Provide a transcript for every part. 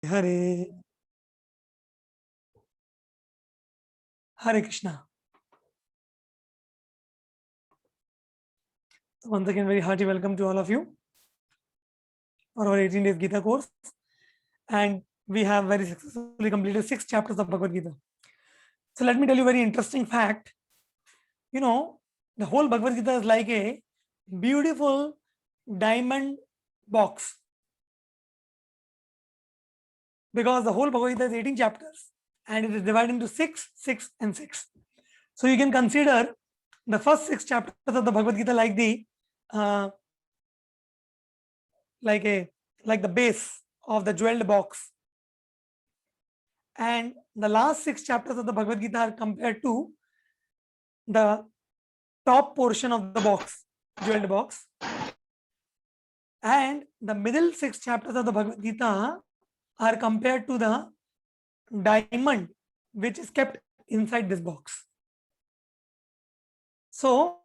Hare Hare Krishna. Once again, very hearty welcome to all of you for our 18 days Gita course. And we have very successfully completed 6 chapters of Bhagavad Gita. So let me tell you a very interesting fact. You know, the whole Bhagavad Gita is like a beautiful diamond box, because the whole Bhagavad Gita is 18 chapters and it is divided into 6, 6, and 6. So you can consider the first 6 chapters of the Bhagavad Gita like the uh, like the base of the jeweled box, and the last 6 chapters of the Bhagavad Gita are compared to the top portion of the box, jeweled box, and the middle 6 chapters of the Bhagavad Gita are compared to the diamond which is kept inside this box. So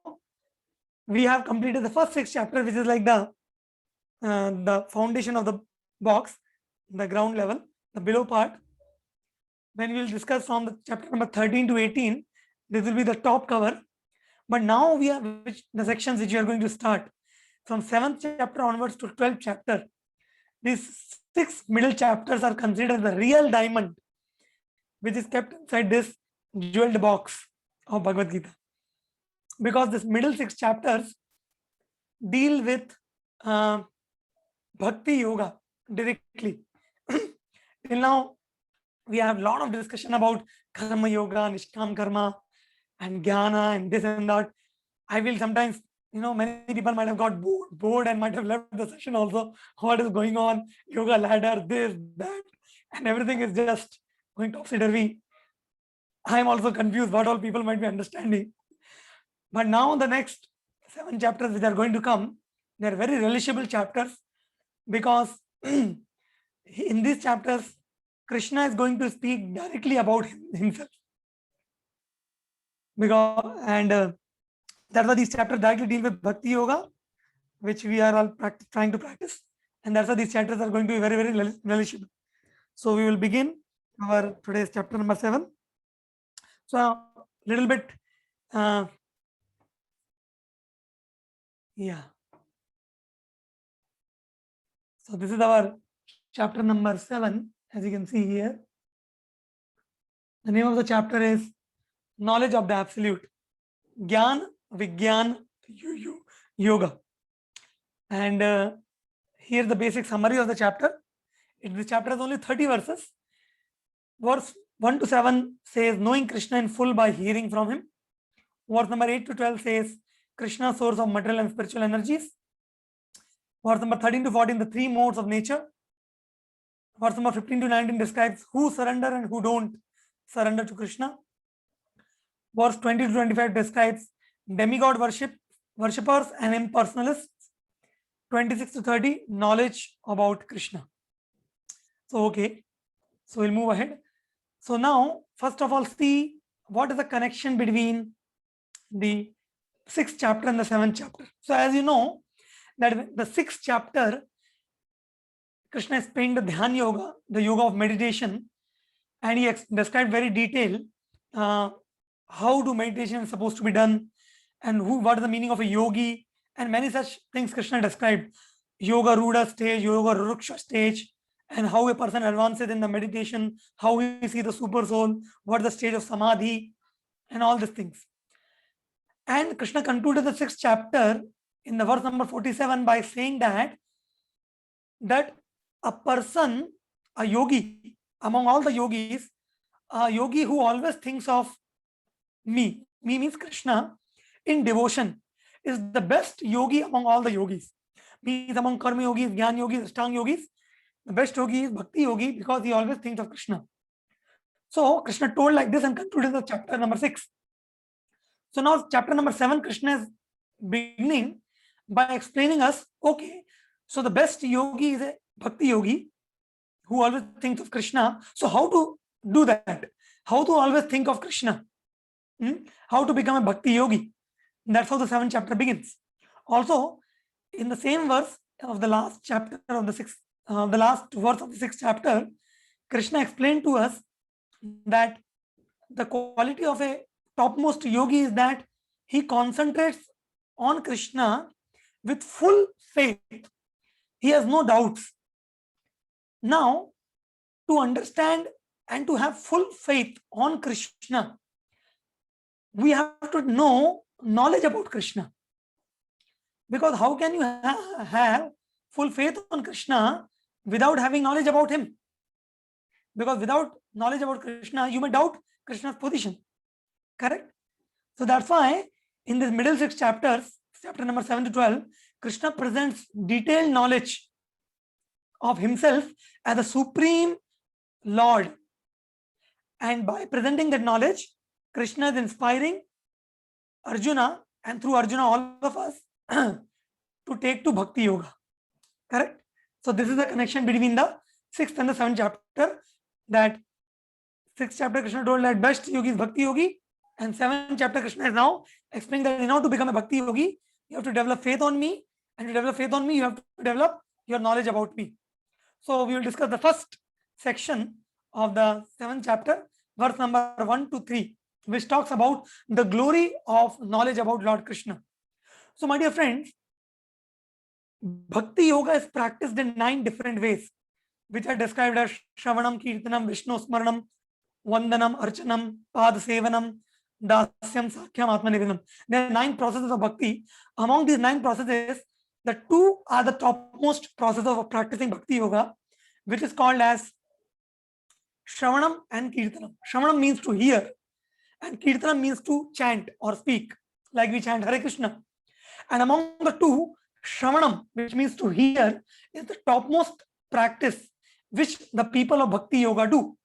we have completed the first 6 chapters, which is like the foundation of the box, the ground level, the below part. When we will discuss from the chapter number 13 to 18, this will be the top cover. But now we have the sections which we are going to start from 7th chapter onwards to 12th chapter. These 6 middle chapters are considered the real diamond which is kept inside this jeweled box of Bhagavad Gita, because this middle 6 chapters deal with bhakti yoga directly. Till now we have a lot of discussion about karma yoga, nishkam karma, and jnana, and this and that. I will sometimes, many people might have got bored and might have left the session also. What is going on? Yoga ladder, this, that, and everything is just going topsy-turvy. I am also confused what all people might be understanding. But now the next 7 chapters which are going to come, they are very relishable chapters, because in these chapters, Krishna is going to speak directly about himself. That's why these chapters directly deal with Bhakti Yoga, which we are all trying to practice. And that's why these chapters are going to be very, very relishable. So we will begin our today's chapter number 7. So a little bit, yeah. So this is our chapter number 7, as you can see here. The name of the chapter is Knowledge of the Absolute, Gyan Vigyan Yoga. And here the basic summary of the chapter. This chapter has only 30 verses. Verse 1 to 7 says knowing Krishna in full by hearing from him. Verse number 8 to 12 says Krishna, source of material and spiritual energies. Verse number 13 to 14, the 3 modes of nature. Verse number 15 to 19 describes who surrender and who don't surrender to Krishna. Verse 20 to 25 describes demigod worshippers and impersonalists. 26 to 30, knowledge about Krishna. So, okay. So, we'll move ahead. So, now, first of all, see what is the connection between the 6th chapter and the 7th chapter. So, as you know, that the 6th chapter, Krishna explained the Dhyan Yoga, the yoga of meditation, and he described very detailed how do meditation is supposed to be done, and what is the meaning of a yogi, and many such things Krishna described. Yoga Ruda stage, Yoga Ruksha stage, and how a person advances in the meditation, how we see the super soul, what is the stage of Samadhi, and all these things. And Krishna concluded the 6th chapter in the verse number 47 by saying that a person, a yogi, among all the yogis, a yogi who always thinks of me means Krishna, in devotion, is the best yogi among all the yogis. Means among karma yogis, jnana yogis, ashtanga yogis, the best yogi is bhakti yogi, because he always thinks of Krishna. So Krishna told like this and concluded the chapter number 6. So now chapter number 7, Krishna is beginning by explaining us, okay, so the best yogi is a bhakti yogi who always thinks of Krishna. So how to do that? How to always think of Krishna? How to become a bhakti yogi? That's how the 7th chapter begins. Also, in the same verse of the last chapter of the 6th, the last verse of the 6th chapter, Krishna explained to us that the quality of a topmost yogi is that he concentrates on Krishna with full faith. He has no doubts. Now, to understand and to have full faith on Krishna, we have to know knowledge about Krishna. Because how can you have full faith on Krishna without having knowledge about him? Because without knowledge about Krishna, you may doubt Krishna's position. Correct? So that's why in this middle 6 chapters, chapter number 7 to 12, Krishna presents detailed knowledge of himself as the supreme Lord. And by presenting that knowledge, Krishna is inspiring Arjuna, and through Arjuna, all of us, to take to Bhakti Yoga. Correct? So this is the connection between the 6th and the 7th chapter. That 6th chapter Krishna told that best yogi is Bhakti Yogi, and 7th chapter Krishna is now explaining that in order to become a Bhakti Yogi, you have to develop faith on me, and to develop faith on me, you have to develop your knowledge about me. So we will discuss the first section of the 7th chapter, verse number 1 to 3, which talks about the glory of knowledge about Lord Krishna. So my dear friends, Bhakti Yoga is practiced in 9 different ways, which are described as Shravanam, Kirtanam, Vishnu Smaranam, Vandanam, Archanam, Pad Sevanam, Dasyam, Sakhyam, Atmanivedam. There are 9 processes of Bhakti. Among these 9 processes, the 2 are the topmost processes of practicing Bhakti Yoga, which is called as Shravanam and Kirtanam. Shravanam means to hear, and Kirtanam means to chant or speak, like we chant Hare Krishna. And among the 2, Shravanam, which means to hear, is the topmost practice which the people of Bhakti Yoga do.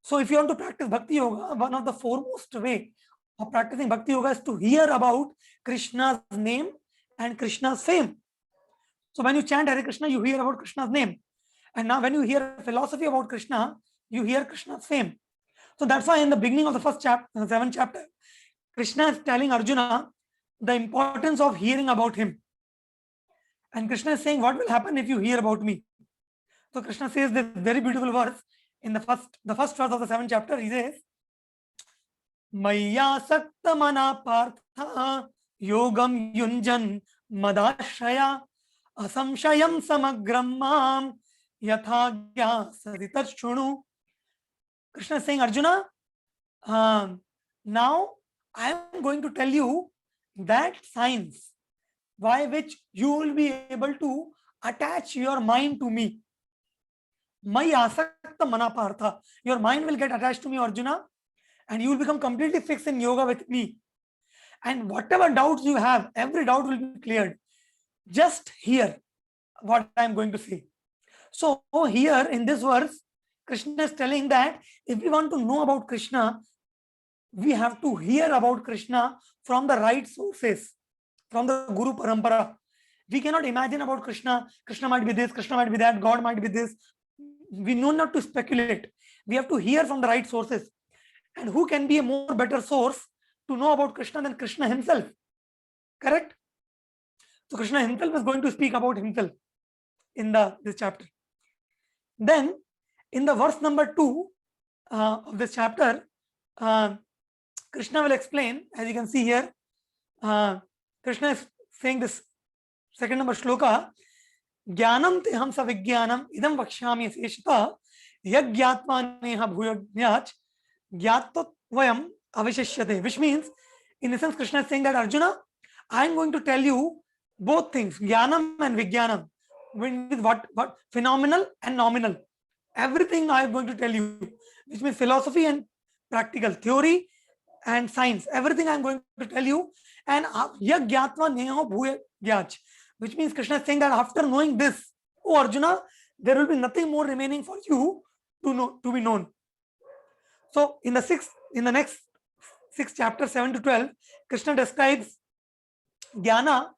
So if you want to practice Bhakti Yoga, one of the foremost way of practicing Bhakti Yoga is to hear about Krishna's name and Krishna's fame. So when you chant Hare Krishna, you hear about Krishna's name. And now when you hear philosophy about Krishna, you hear Krishna's fame. So that's why in the beginning of the first chapter, 7th chapter, Krishna is telling Arjuna the importance of hearing about him. And Krishna is saying, what will happen if you hear about me? So Krishna says this very beautiful verse in the first verse of the 7th chapter. He says, Maya sakta mana partha yogam yunjan madashraya asamshayam samagram mam yathagya saditat shunu. Krishna is saying, Arjuna, now I am going to tell you that science by which you will be able to attach your mind to me. Maya asakta mana partha. Your mind will get attached to me, Arjuna, and you will become completely fixed in yoga with me. And whatever doubts you have, every doubt will be cleared. Just hear what I am going to say. So here in this verse, Krishna is telling that if we want to know about Krishna, we have to hear about Krishna from the right sources, from the Guru Parampara. We cannot imagine about Krishna. Krishna might be this, Krishna might be that, God might be this. We know not to speculate. We have to hear from the right sources. And who can be a more better source to know about Krishna than Krishna himself? Correct? So Krishna himself is going to speak about himself in this chapter. Then in the verse number 2 of this chapter, Krishna will explain, as you can see here, Krishna is saying this second number shloka, Jnanam te ham savijnanam idam vakshyami seshita yagyatma neha bhuyajnach gyattvayam avisheshyate, which means, in essence, Krishna is saying that Arjuna, I am going to tell you both things, Jnanam and Vijnanam, with what phenomenal and nominal. Everything I am going to tell you, which means philosophy and practical, theory and science, everything I am going to tell you. And yagyatva neha bhuyajnach, which means Krishna is saying that after knowing this, oh Arjuna, there will be nothing more remaining for you to be known. So in the next 6 chapters 7 to 12, Krishna describes Jnana,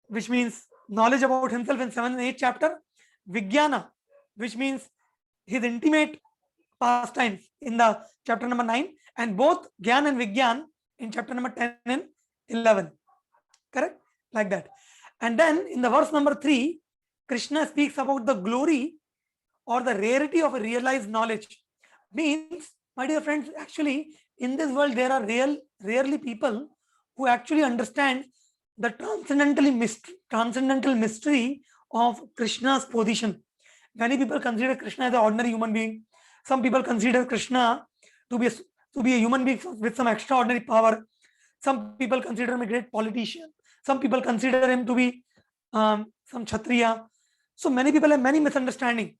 which means knowledge about himself, in 7 and 8 chapter, Vijnana, which means his intimate pastimes, in the chapter number 9, and both Gyan and Vigyan in chapter number 10 and 11. Correct? Like that. And then in the verse number 3, Krishna speaks about the glory or the rarity of a realized knowledge. Means, my dear friends, actually in this world there are rarely people who actually understand the transcendental mystery of Krishna's position. Many people consider Krishna as an ordinary human being. Some people consider Krishna to be a human being with some extraordinary power. Some people consider him a great politician. Some people consider him to be some Kshatriya. So many people have many misunderstanding.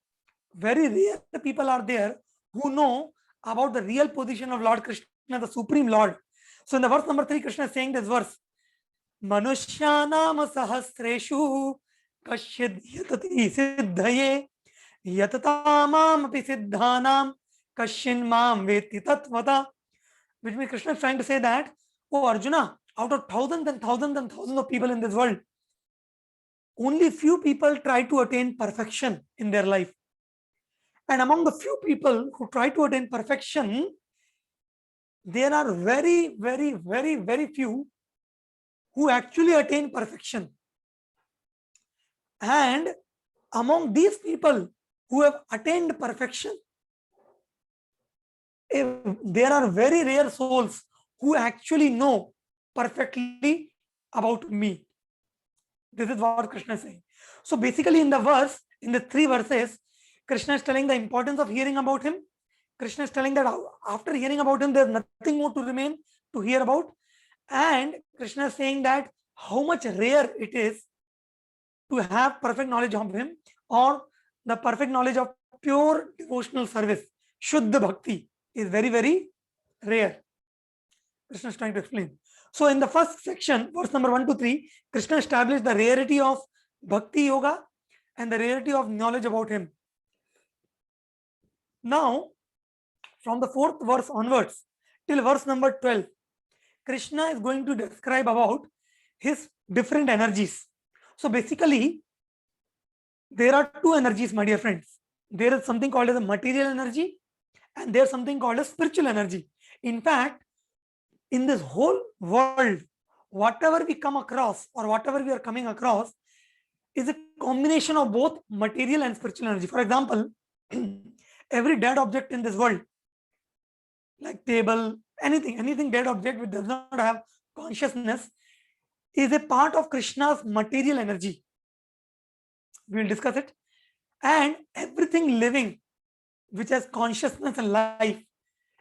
Very rare people are there who know about the real position of Lord Krishna, the Supreme Lord. So in the verse number 3, Krishna is saying this verse, Manushyanam sahasreshu kasyid yatati siddhaye yatatamam api siddhanam kashin mam veti tatvata. Which means Krishna is trying to say that, oh Arjuna, out of thousands and thousands and thousands of people in this world, only few people try to attain perfection in their life. And among the few people who try to attain perfection, there are very, very, very, very few who actually attain perfection. And among these people who have attained perfection, there are very rare souls who actually know perfectly about me. This is what Krishna is saying. So basically in the verse, in the 3 verses, Krishna is telling the importance of hearing about him. Krishna is telling that after hearing about him, there's nothing more to remain to hear about. And Krishna is saying that how much rare it is to have perfect knowledge of him, or the perfect knowledge of pure devotional service. Shuddha Bhakti is very, very rare. Krishna is trying to explain. So in the first section, verse number 1 to 3, Krishna established the rarity of Bhakti Yoga and the rarity of knowledge about him. Now, from the 4th verse onwards till verse number 12, Krishna is going to describe about his different energies. So basically, there are 2 energies, my dear friends. There is something called as a material energy, and there's something called as spiritual energy. In fact, in this whole world, whatever we come across or whatever we are coming across is a combination of both material and spiritual energy. For example, every dead object in this world, like table, anything dead object which does not have consciousness, is a part of Krishna's material energy. We will discuss it. And everything living which has consciousness and life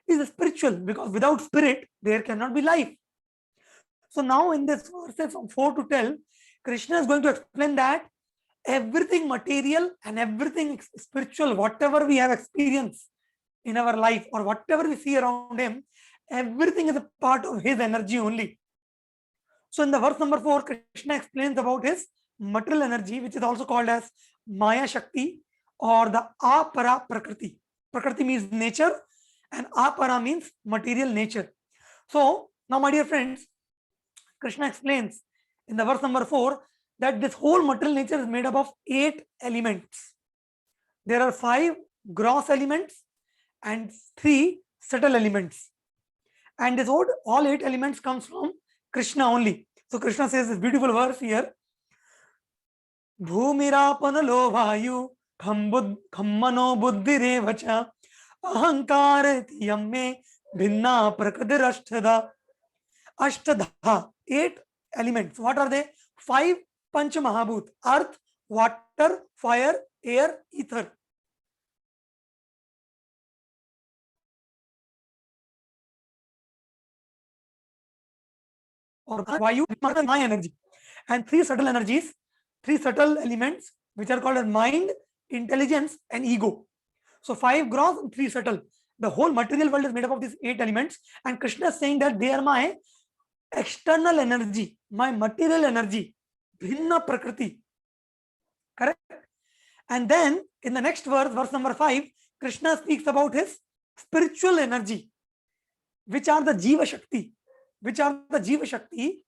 is spiritual, because without spirit there cannot be life. So now in this verses from 4 to 12, Krishna is going to explain that everything material and everything spiritual, whatever we have experienced in our life or whatever we see around him, everything is a part of his energy only. So in the verse number 4, Krishna explains about his material energy, which is also called as Maya Shakti or the Apara Prakriti. Prakriti means nature and Apara means material nature. So now, my dear friends, Krishna explains in the verse number 4 that this whole material nature is made up of 8 elements. There are 5 gross elements and 3 subtle elements. And this all 8 elements comes from Krishna only. So Krishna says this beautiful verse here. Bhumirapana vayu khammano buddhirevacha ahankar yamme bhinna prakratirashtadha. Ashtadha, 8 elements. What are they? 5 Pancha Mahabhut: earth, water, fire, air, ether. Or Vayu, my energy. And 3 subtle energies, 3 subtle elements, which are called as mind, intelligence, and ego. So 5 gross and 3 subtle. The whole material world is made up of these 8 elements. And Krishna is saying that they are my external energy, my material energy, Bhinna Prakriti. Correct? And then in the next verse, verse number 5, Krishna speaks about his spiritual energy, which are the Jiva Shakti. Which are the Jiva Shakti,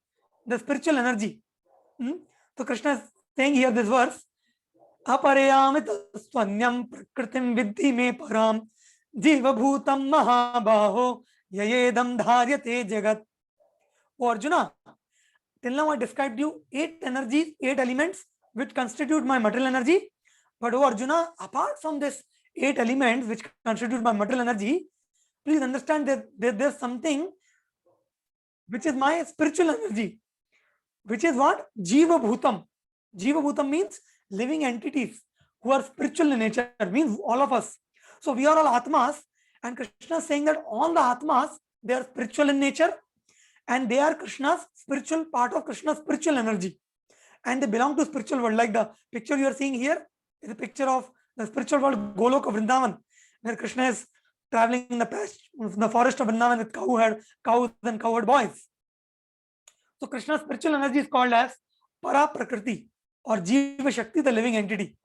the spiritual energy. So Krishna is saying here this verse, Aparayamit swanyam prakritim vidhi me param jiva bhutam mahabaho yayedam dharyate jagat. Oh Arjuna, till now I described you 8 energies, 8 elements which constitute my material energy. But oh Arjuna, apart from this 8 elements which constitute my material energy, please understand that there's something which is my spiritual energy, which is what? Jiva Bhutam. Jiva Bhutam means living entities who are spiritual in nature, means all of us. So we are all Atmas, and Krishna is saying that all the Atmas, they are spiritual in nature, and they are Krishna's spiritual part of Krishna's spiritual energy, and they belong to spiritual world. Like the picture you are seeing here is a picture of the spiritual world, Golok of Vrindavan, where Krishna is traveling in the forest of Vrindavan with cows and cowherd boys. So Krishna's spiritual energy is called as Para Prakriti or Jiva Shakti, the living entity.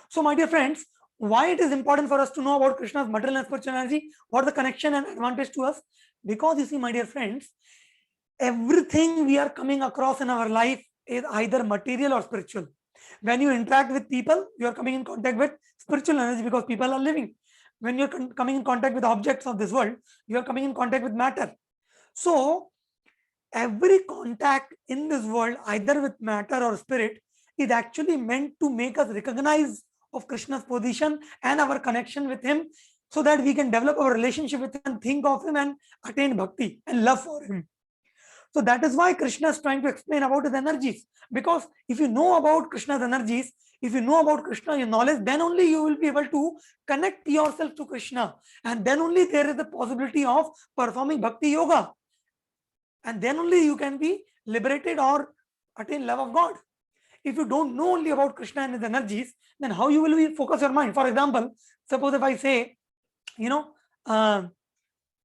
So my dear friends, why it is important for us to know about Krishna's material and spiritual energy? What the connection and advantage to us? Because you see, my dear friends, everything we are coming across in our life is either material or spiritual. When you interact with people, you are coming in contact with spiritual energy because people are living. When you're coming in contact with objects of this world, you are coming in contact with matter. So every contact in this world, either with matter or spirit, is actually meant to make us recognize of Krishna's position and our connection with him, so that we can develop our relationship with him and think of him and attain bhakti and love for him. So that is why Krishna is trying to explain about his energies. Because if you know about Krishna's energies, if you know about Krishna, your knowledge, then only you will be able to connect yourself to Krishna. And then only there is the possibility of performing bhakti yoga. And then only you can be liberated or attain love of God. If you don't know only about Krishna and his energies, then how you will focus your mind? For example, suppose if I say, suppose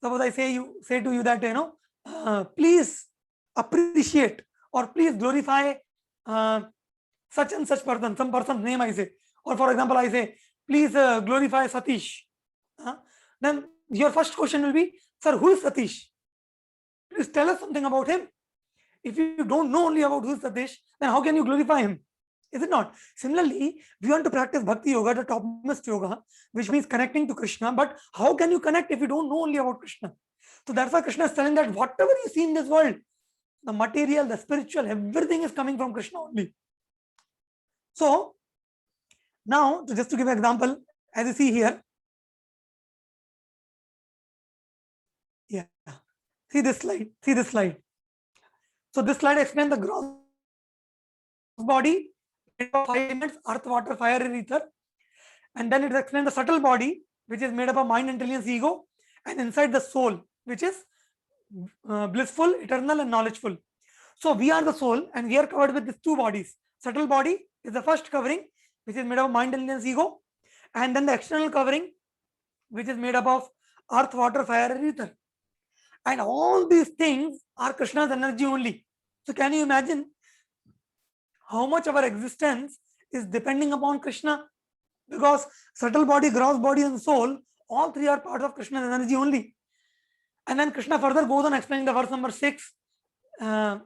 I say to you that, please appreciate or please glorify such and such person, some person's name I say, or for example I say, please glorify Satish. Then your first question will be, sir, who is Satish? Please tell us something about him. If you don't know only about who is Satish, then how can you glorify him? Is it not? Similarly, we want to practice Bhakti Yoga, the topmost yoga, which means connecting to Krishna. But how can you connect if you don't know only about Krishna? So that's why Krishna is telling that whatever you see in this world, the material, the spiritual, everything is coming from Krishna only. So now, just to give an example, as you see here, yeah, see this slide. So this slide explains the gross body, made of 5 elements: earth, water, fire, and ether. And then it explains the subtle body, which is made up of mind, intelligence, ego, and inside the soul, which is blissful, eternal, and knowledgeful. So we are the soul, and we are covered with these 2 bodies. Subtle body is the first covering, which is made up of mind, intelligence, ego, and then the external covering, which is made up of earth, water, fire, and ether. And all these things are Krishna's energy only. So can you imagine how much of our existence is depending upon Krishna? Because subtle body, gross body, and soul, all 3 are part of Krishna's energy only. And then Krishna further goes on explaining the verse number 6, that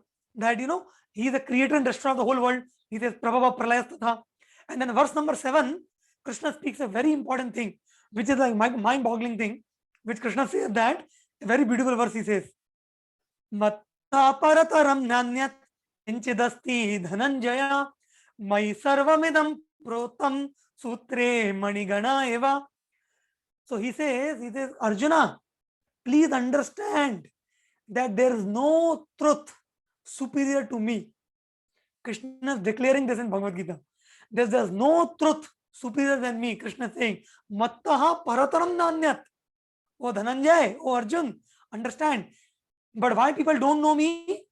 he is the creator and destroyer of the whole world. He says Prabhava Pralayas Tatha. And then verse number 7, Krishna speaks a very important thing, which is like mind-boggling thing, which Krishna says that, a very beautiful verse he says, Matta parataram nanyat inchidasti dhananjaya mai sarvamidam protam sutre manigana eva. So he says, Arjuna, please understand that there is no truth superior to me. Krishna is declaring this in Bhagavad Gita. There's no truth superior than me. Krishna is saying, Mattaha parataram nanyat. Oh Dhananjay, oh Arjun, understand. But why people don't know me?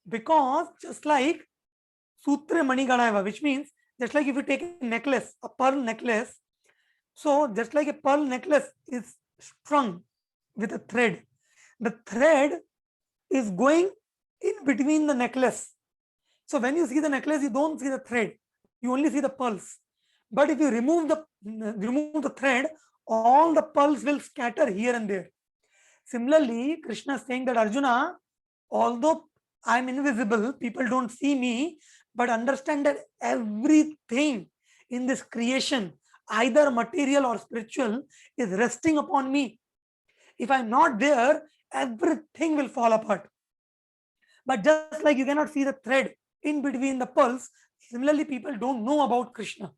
Because just like Sutre Maniganaiva, which means just like if you take a necklace, a pearl necklace, so just like a pearl necklace is strung with a thread, the thread is going in between the necklace. So when you see the necklace, you don't see the thread, you only see the pearls. But if you remove the thread, all the pearls will scatter here and there. Similarly, Krishna is saying that Arjuna, although I am invisible, people don't see me, but understand that everything in this creation, either material or spiritual, is resting upon me. If I'm not there, everything will fall apart. But just like you cannot see the thread in between the pearls, similarly, people don't know about Krishna.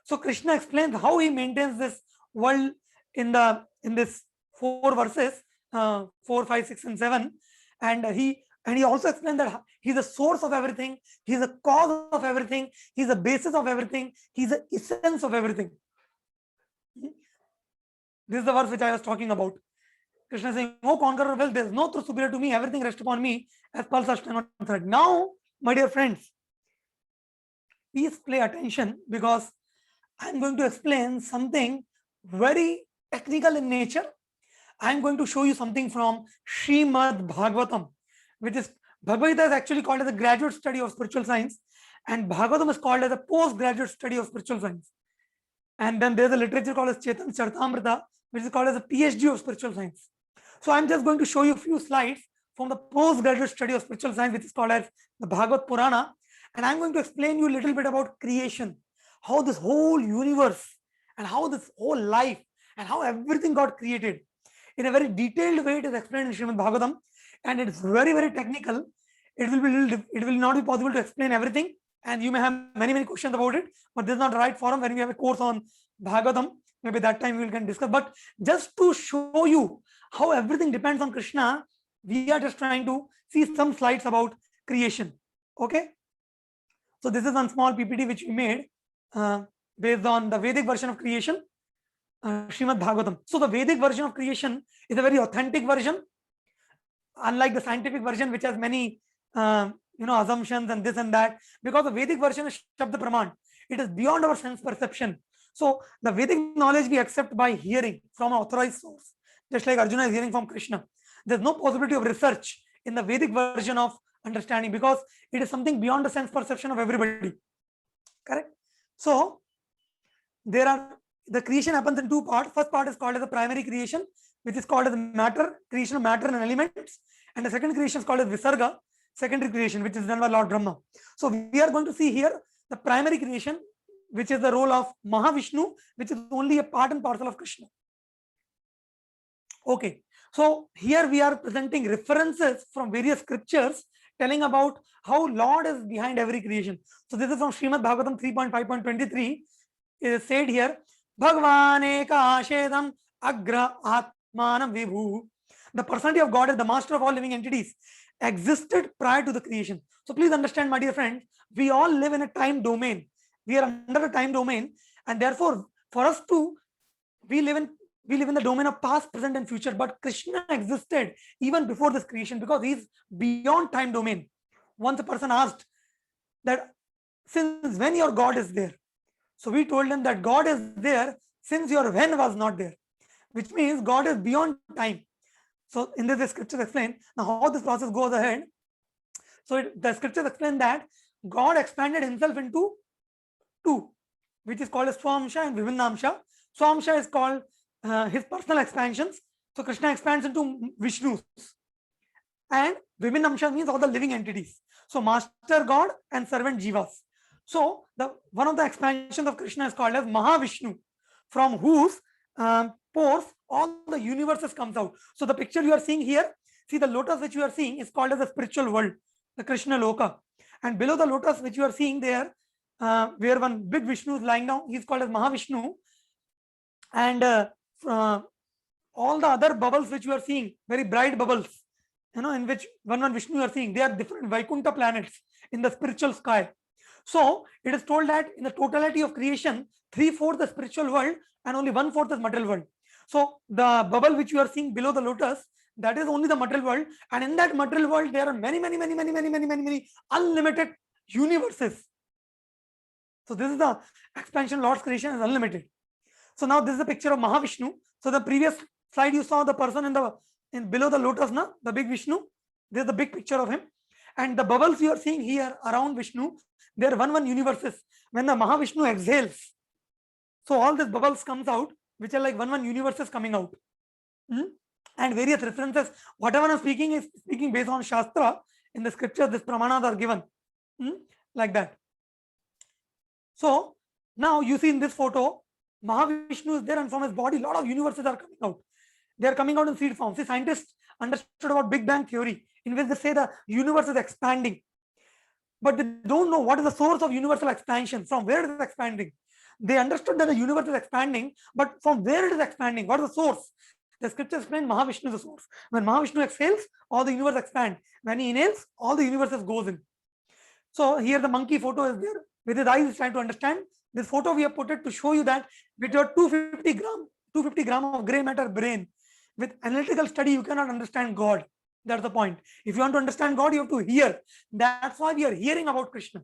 So Krishna explains how he maintains this world in this 4 verses, 4, 5, 6, and 7, and he also explained that he's the source of everything, he's the cause of everything, he's the basis of everything, he's the essence of everything. This is the verse which I was talking about. Krishna saying, "Oh conqueror, well, there's no truth superior to me, everything rests upon me, as Paul Such thread." Now, my dear friends, please pay attention, because I'm going to explain something very technical in nature. I'm going to show you something from Srimad Bhagavatam, which is Bhagavad Gita is actually called as a graduate study of spiritual science, and Bhagavatam is called as a postgraduate study of spiritual science. And then there's a literature called as Chetan Charitamrita, which is called as a PhD of spiritual science. So I'm just going to show you a few slides from the postgraduate study of spiritual science, which is called as the Bhagavad Purana, and I'm going to explain you a little bit about creation, how this whole universe and how this whole life and how everything got created. In a very detailed way, it is explained in Srimad Bhagavatam, and it's very, very technical. It will not be possible to explain everything, and you may have many questions about it, but this is not the right forum. When we have a course on Bhagavatam, maybe that time we can discuss. But just to show you how everything depends on Krishna, we are just trying to see some slides about creation. Okay, so this is one small PPT which we made based on the Vedic version of creation, Srimad Bhagavatam. So the Vedic version of creation is a very authentic version, unlike the scientific version, which has many assumptions and this and that. Because the Vedic version is Shabda Praman, it is beyond our sense perception. So the Vedic knowledge we accept by hearing from an authorized source, just like Arjuna is hearing from Krishna. There's no possibility of research in the Vedic version of understanding, because it is something beyond the sense perception of everybody. Correct? So the creation happens in two parts. First part is called as the primary creation, which is called as matter, creation of matter and elements. And the second creation is called as Visarga, secondary creation, which is done by Lord Brahma. So we are going to see here the primary creation, which is the role of Mahavishnu, which is only a part and parcel of Krishna. Okay, so here we are presenting references from various scriptures telling about how Lord is behind every creation. So this is from Srimad Bhagavatam 3.5.23. It is said here, Bhagwan eka ashedam agra atmanam vibhu. The personality of God is the master of all living entities, existed prior to the creation. So please understand, my dear friends, we all live in a time domain. We are under a time domain, and therefore for us to, we live in the domain of past, present, and future. But Krishna existed even before this creation, because he is beyond time domain. Once a person asked that, since when your God is there? So we told him that God is there since your when was not there, which means God is beyond time. So in this, the scriptures explain now how this process goes ahead. So the scriptures explain that God expanded himself into two, which is called as Swamsha and Vivinnamsha. Swamsha is called his personal expansions. So Krishna expands into Vishnus, and Vivinnamsha means all the living entities. So Master God and servant Jivas. So one of the expansions of Krishna is called as Mahavishnu, from whose pores all the universes comes out. So the picture you are seeing here, see the lotus which you are seeing is called as the spiritual world, the Krishna Loka. And below the lotus which you are seeing there, where one big Vishnu is lying down, he is called as Mahavishnu. And all the other bubbles which you are seeing, very bright bubbles, in which one Vishnu you are seeing, they are different Vaikuntha planets in the spiritual sky. So it is told that in the totality of creation, 3/4 the spiritual world and only 1/4 is material world. So the bubble which you are seeing below the lotus, that is only the material world, and in that material world there are many unlimited universes. So this is the expansion. Lord's creation is unlimited. So now this is a picture of Mahavishnu. So the previous slide you saw the person in below the lotus, the big Vishnu. This is the big picture of him. And the bubbles you are seeing here around Vishnu, they are one universes. When the Mahavishnu exhales, so all these bubbles comes out, which are like one universes coming out. And various references, whatever I'm speaking is speaking based on Shastra. In the scriptures, these pramanas are given like that. So now you see in this photo, Mahavishnu is there, and from his body, a lot of universes are coming out. They are coming out in seed form. See, scientists understood about Big Bang theory, in which they say the universe is expanding, but they don't know what is the source of universal expansion, from where it is expanding. they understood that the universe is expanding, but from where it is expanding, what is the source? The scriptures explain Mahavishnu is the source. When Mahavishnu exhales, all the universe expands. When he inhales, all the universes goes in. So here the monkey photo is there. With his eyes, is trying to understand. This photo we have put it to show you that with your 250 gram of gray matter brain, with analytical study, you cannot understand God. That's the point. If you want to understand God, you have to hear. That's why we are hearing about Krishna.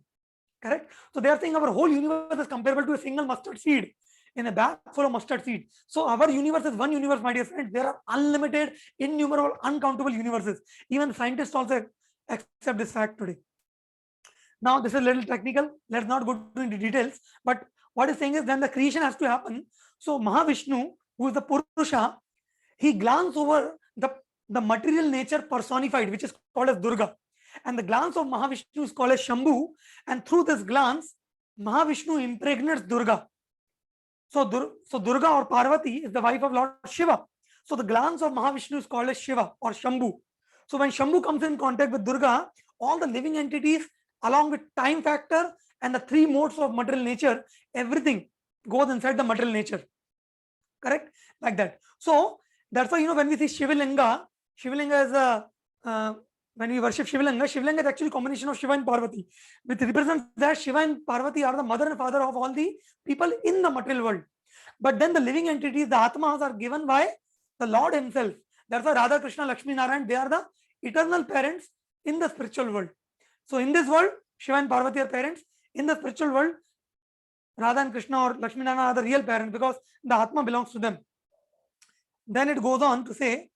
Correct? So they are saying our whole universe is comparable to a single mustard seed in a bag full of mustard seed. So our universe is one universe, my dear friends. There are unlimited, innumerable, uncountable universes. Even scientists also accept this fact today. Now, this is a little technical. Let's not go into details. But what is saying is then the creation has to happen. So Mahavishnu, who is the Purusha, he glance over the material nature personified, which is called as Durga. And the glance of Mahavishnu is called as Shambhu. And through this glance, Mahavishnu impregnates Durga. So Durga or Parvati is the wife of Lord Shiva. So the glance of Mahavishnu is called as Shiva or Shambhu. So when Shambhu comes in contact with Durga, all the living entities along with time factor and the three modes of material nature, everything goes inside the material nature. Correct? Like that. So that's why, when we see Shivalinga is when we worship Shivalinga is actually a combination of Shiva and Parvati, which represents that Shiva and Parvati are the mother and father of all the people in the material world. But then the living entities, the Atmas, are given by the Lord himself. That's why Radha, Krishna, Lakshmi, Narayan, they are the eternal parents in the spiritual world. So in this world, Shiva and Parvati are parents. In the spiritual world, Radha and Krishna or Lakshmi Narayan are the real parents because the Atma belongs to them. Then it goes on to say,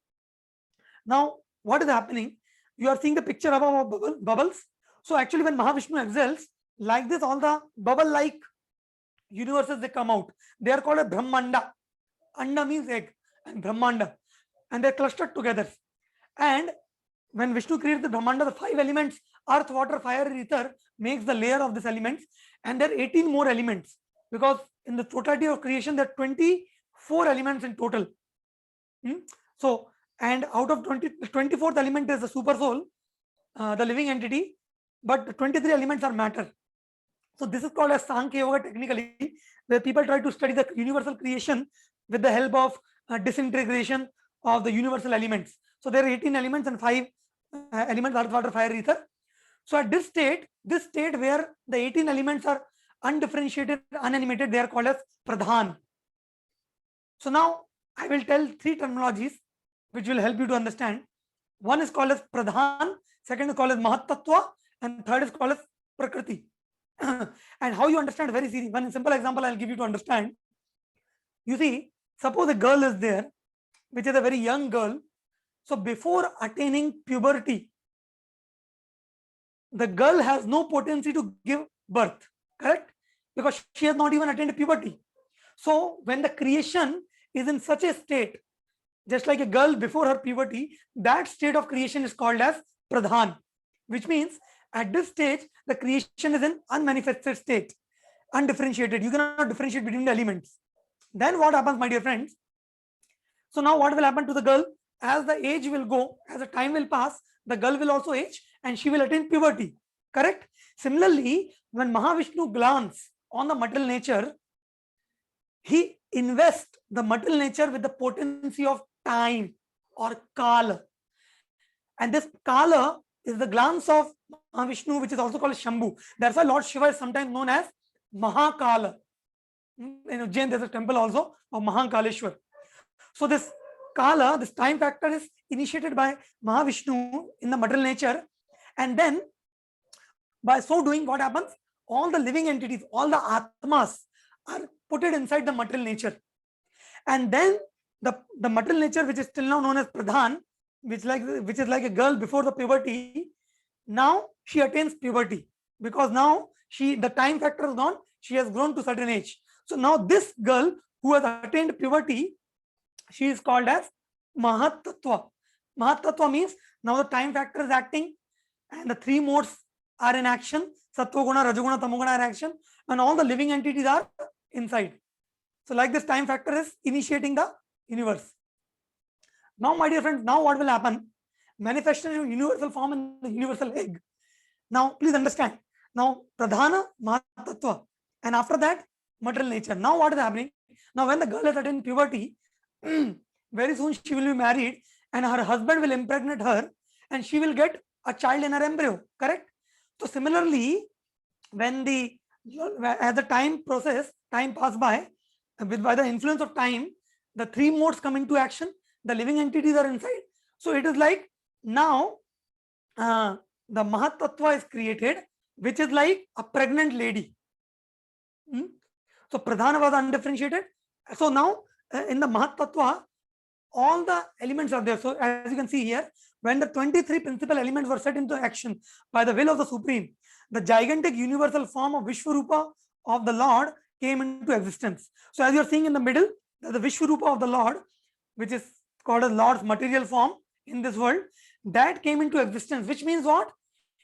now what is happening? You are seeing the picture above of bubbles. So actually when Mahavishnu exhales, like this, all the bubble-like universes, they come out. They are called a Brahmanda. Anda means egg and Brahmanda. And they're clustered together. And when Vishnu creates the Brahmanda, the 5 elements, earth, water, fire, ether, makes the layer of these elements. And there are 18 more elements. Because in the totality of creation, there are 24 elements in total. So, and out of 24th element is the super soul, the living entity, but the 23 elements are matter. So this is called as Sankhya Yoga technically, where people try to study the universal creation with the help of disintegration of the universal elements. So there are 18 elements and 5 elements, earth, water, fire, ether. So at this state where the 18 elements are undifferentiated, unanimated, they are called as Pradhan. So now I will tell 3 terminologies which will help you to understand. One is called as Pradhan, second is called as Mahatattva, and third is called as Prakriti. And how you understand, very easy. One simple example I'll give you to understand. You see, suppose a girl is there, which is a very young girl. So before attaining puberty, the girl has no potency to give birth, correct? Because she has not even attained puberty. So when the creation is in such a state, just like a girl before her puberty, that state of creation is called as Pradhan, which means at this stage, the creation is in unmanifested state, undifferentiated. You cannot differentiate between the elements. Then what happens, my dear friends? So now what will happen to the girl? As the age will go, as the time will pass, the girl will also age and she will attain puberty, correct? Similarly, when Mahavishnu glance on the material nature, he invests the material nature with the potency of time or Kala. And this Kala is the glance of Mahavishnu, which is also called Shambhu. That's why Lord Shiva is sometimes known as Mahakala. In Ujjain, there's a temple also of Mahakaleshwar. So this Kala, this time factor, is initiated by Mahavishnu in the material nature. And then by so doing, what happens? All the living entities, all the Atmas are put it inside the material nature. And then the material nature, which is still now known as Pradhan, which is like a girl before the puberty, now she attains puberty because now the time factor is gone, she has grown to certain age. So now this girl who has attained puberty, she is called as Mahatattva. Mahatattva means now the time factor is acting and the 3 modes are in action. Sattva guna, Rajoguna, Tamoguna are in action, and all the living entities are inside. So like this time factor is initiating the universe. Now, my dear friends, now what will happen? Manifestation of universal form in the universal egg. Now, please understand. Now, Pradhana, Mahatattva. And after that, material nature. Now what is happening? Now when the girl has attained puberty, very soon she will be married and her husband will impregnate her and she will get a child in her embryo, correct? So similarly, when the as the time pass by, by the influence of time, the three modes come into action, the living entities are inside. So it is like now the Mahat Tattva is created, which is like a pregnant lady. So Pradhana was undifferentiated. So now in the Mahat Tattva, all the elements are there. So as you can see here, when the 23 principal elements were set into action by the will of the Supreme, the gigantic universal form of Vishwarupa of the Lord came into existence. So as you are seeing in the middle, the Vishwarupa of the Lord, which is called as Lord's material form in this world, that came into existence, which means what?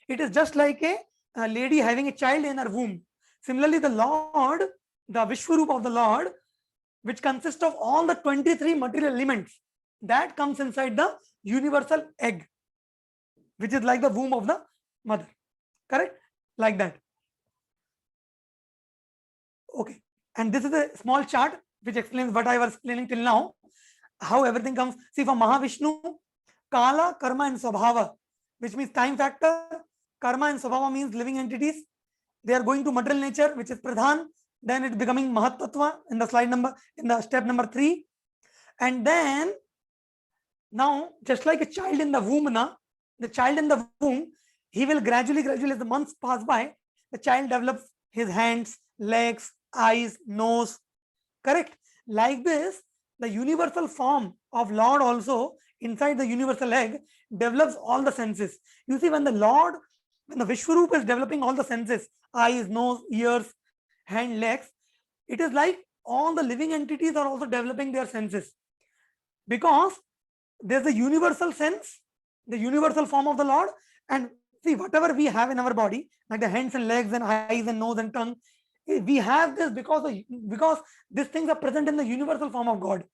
It is just like a lady having a child in her womb. Similarly, the Lord, the Vishwarupa of the Lord, which consists of all the 23 material elements, that comes inside the universal egg, which is like the womb of the mother, correct? Like that. Okay, and this is a small chart which explains what I was explaining till now, how everything comes. See, for Mahavishnu, Kala, Karma and Swabhava, which means time factor. Karma and Swabhava means living entities. They are going to material nature, which is Pradhan. Then it's becoming Mahat Tattva in the slide number, in the step number 3. And then now, just like a child in the womb, the child in the womb, he will gradually, as the months pass by, the child develops his hands, legs, eyes, nose, correct? Like this, the universal form of Lord also inside the universal egg develops all the senses. You see, when the Vishwarupa is developing all the senses, eyes, nose, ears, hand, legs, it is like all the living entities are also developing their senses, because there's a universal sense, the universal form of the Lord. And see, whatever we have in our body, like the hands and legs and eyes and nose and tongue, we have this because these things are present in the universal form of God.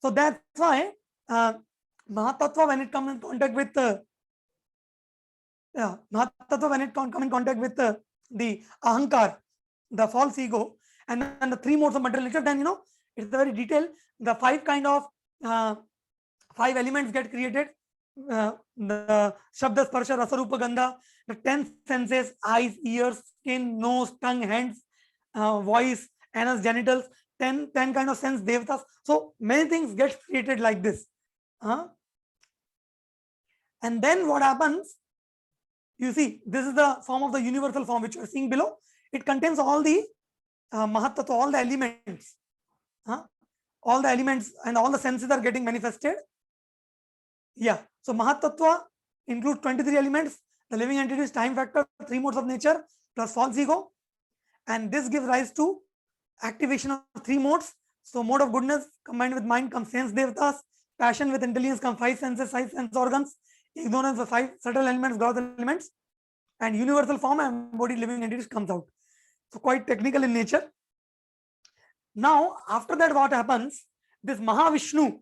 So that's why Mahatattva, when it comes in contact with Mahatattva, when it comes in contact with the Ahankar, the false ego, and then the three modes of material nature, then it's very detailed. The 5 kind of 5 elements get created. The Shabda, Sparsha, Rasa, Rupa, Gandha, the 10 senses, eyes, ears, skin, nose, tongue, hands, voice, anus, genitals, 10 kind of sense devatas. So many things get created like this. And then what happens? You see, this is the form of the universal form which you are seeing below. It contains all the Mahatattva, all the elements. All the elements and all the senses are getting manifested. Yeah. So Mahatattva includes 23 elements, the living entities, time factor, 3 modes of nature, plus false ego. And this gives rise to activation of 3 modes. So mode of goodness combined with mind comes sense devatas, passion with intelligence comes 5 senses, 5 sense organs, ignorance of 5 subtle elements, gross elements, and universal form and embodied living entities comes out. So quite technical in nature. Now, after that, what happens? This Mahavishnu,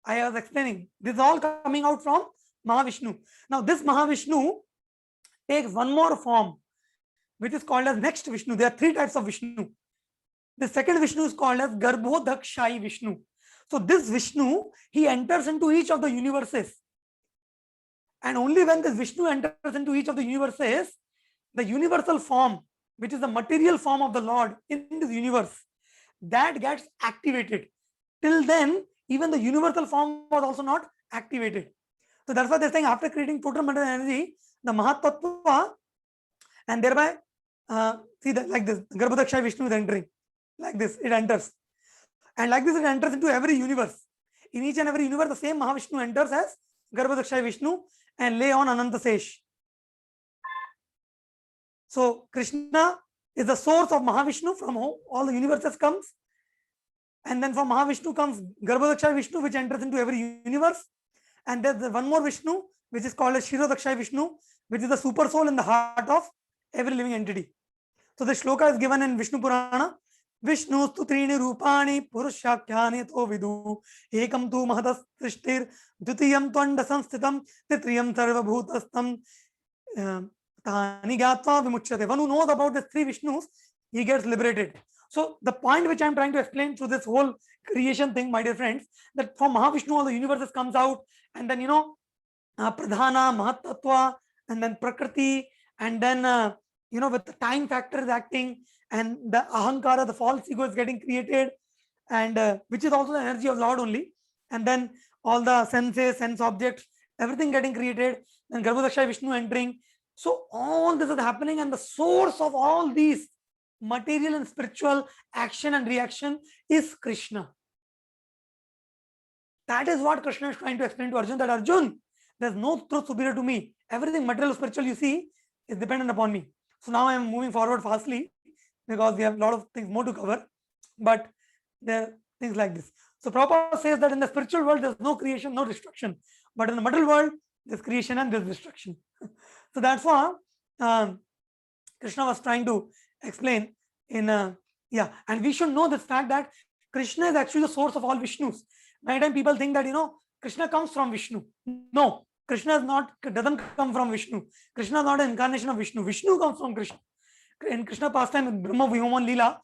I was explaining, this is all coming out from Mahavishnu. Now, this Mahavishnu takes one more form, which is called as next Vishnu. There are 3 types of Vishnu. The second Vishnu is called as Garbhodakshai Vishnu. So, this Vishnu, he enters into each of the universes. And only when this Vishnu enters into each of the universes, the universal form, which is the material form of the Lord in this universe, that gets activated. Till then, even the universal form was also not activated. So that's why they're saying after creating total material energy, the Mahatattva, and thereby, see that like this, Garbhodakshai Vishnu is entering. Like this, it enters. And like this, it enters into every universe. In each and every universe, the same Mahavishnu enters as Garbhodakshai Vishnu and lay on Ananta Sesh. So Krishna is the source of Mahavishnu, from whom all the universes comes. And then from Mahavishnu comes Garbhodakshai Vishnu, which enters into every universe. And there's one more Vishnu, which is called as Shirodakshai Vishnu, which is the super soul in the heart of every living entity. So the shloka is given in Vishnu Purana. Vishnu stu trini rupani purushakhyani to vidu ekam tu mahatas trishtir dutiyam twanda sansthitam titriyam sarva bhutastam tani gatva vimuchyate. One who knows about the 3 Vishnus, he gets liberated. So the point which I'm trying to explain through this whole creation thing, my dear friends, that from Mahavishnu all the universes comes out, and then Pradhana, Mahatattva, and then Prakriti, and then with the time factor is acting, and the Ahankara, the false ego is getting created, and which is also the energy of Lord only, and then all the senses, sense objects, everything getting created, then Garbhodakshaya Vishnu entering. So all this is happening, and the source of all these material and spiritual action and reaction is Krishna. That is what Krishna is trying to explain to Arjun, that Arjun, there's no truth superior to me. Everything material, spiritual you see is dependent upon me. So now I am moving forward fastly because we have a lot of things more to cover. But there are things like this. So Prabhupada says that in the spiritual world, there's no creation, no destruction. But in the material world, there's creation and there's destruction. So that's why Krishna was trying to explain in and we should know this fact that Krishna is actually the source of all Vishnus. Many times people think that Krishna comes from Vishnu. No, Krishna doesn't come from Vishnu. Krishna is not an incarnation of Vishnu. Vishnu comes from Krishna. In Krishna pastime in Brahma Vimohan Leela,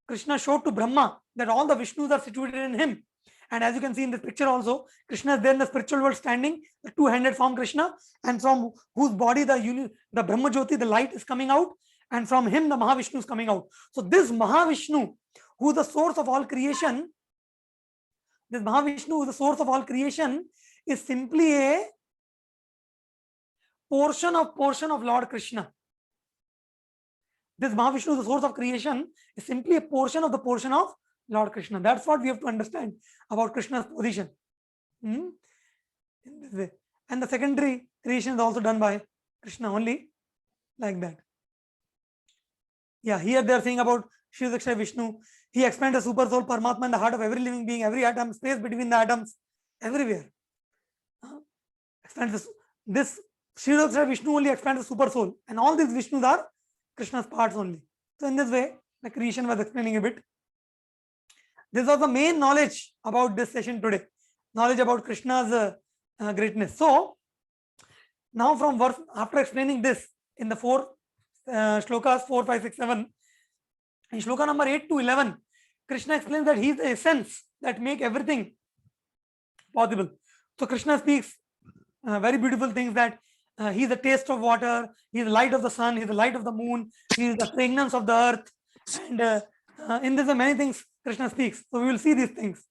Krishna showed to Brahma that all the Vishnus are situated in him. And as you can see in this picture also, Krishna is there in the spiritual world standing, the two-handed form Krishna, and from whose body the Brahma Jyoti, the light is coming out, and from him the Mahavishnu is coming out. So this Mahavishnu, who is the source of all creation, is simply a portion of Lord Krishna. This Mahavishnu, the source of creation, is simply a portion of Lord Krishna. That's what we have to understand about Krishna's position. In this way. And the secondary creation is also done by Krishna only, like that. Yeah, here they are saying about Shiva Dakshaya Vishnu. He expands the super soul Paramatma in the heart of every living being, every atom, space between the atoms, everywhere. Expands this Shiva Dakshaya Vishnu only expands the super soul, and all these Vishnus are Krishna's parts only. So in this way, the creation was explaining a bit. This was the main knowledge about this session today. Knowledge about Krishna's greatness. So now from verse, after explaining this in the four shlokas 4, 5, 6, 7, in shloka number 8 to 11, Krishna explains that he is the essence that make everything possible. So Krishna speaks very beautiful things, that he is the taste of water, he is the light of the sun, he is the light of the moon, he is the fragrance of the earth, and in this many things Krishna speaks. So we will see these things.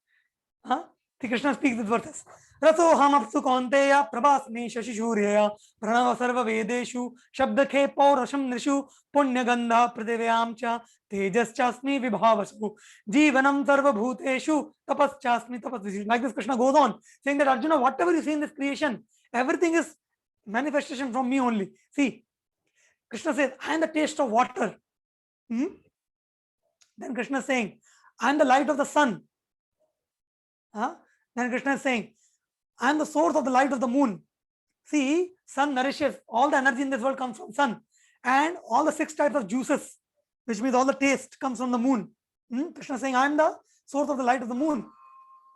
Krishna speaks these verses. Raso hamapsu kaunteya prabhasmi shashishurya pranava sarva vedeshu shabdakhe paurasham nishu punya gandha pradevayam cha tejaschasmi vibhavasu jivanam sarva bhuteshu tapaschasmi tapasvisi. Like this Krishna goes on saying that Arjuna, whatever you see in this creation, everything is manifestation from me only. See, Krishna says, I am the taste of water. Then Krishna is saying, I am the light of the sun. Then Krishna is saying, I am the source of the light of the moon. See, sun nourishes, all the energy in this world comes from sun, and all the 6 types of juices, which means all the taste, comes from the moon. Krishna is saying, I am the source of the light of the moon.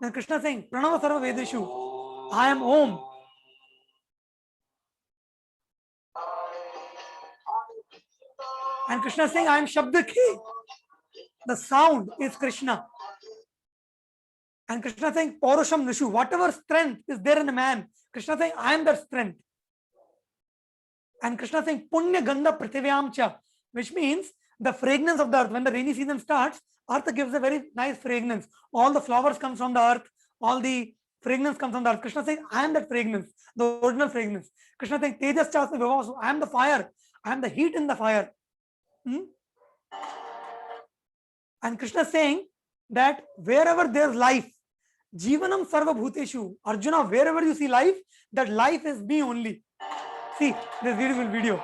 Then Krishna is saying, Pranava Sarva Vedeshu, I am Om. And Krishna is saying, I am Shabdakhe. The sound is Krishna. And Krishna is saying, Paurusham Nishu, whatever strength is there in a man, Krishna is saying, I am that strength. And Krishna is saying, Punya Gandha Prithivayam Cha, which means the fragrance of the earth. When the rainy season starts, earth gives a very nice fragrance. All the flowers come from the earth, all the fragrance comes from the earth. Krishna is saying, I am that fragrance, the original fragrance. Krishna is saying, Tejas Chasmi Vivavasu, I am the fire, I am the heat in the fire. And Krishna is saying that wherever there is life, Jivanam Sarva Bhuteshu, Arjuna, wherever you see life, that life is me only. See this beautiful video.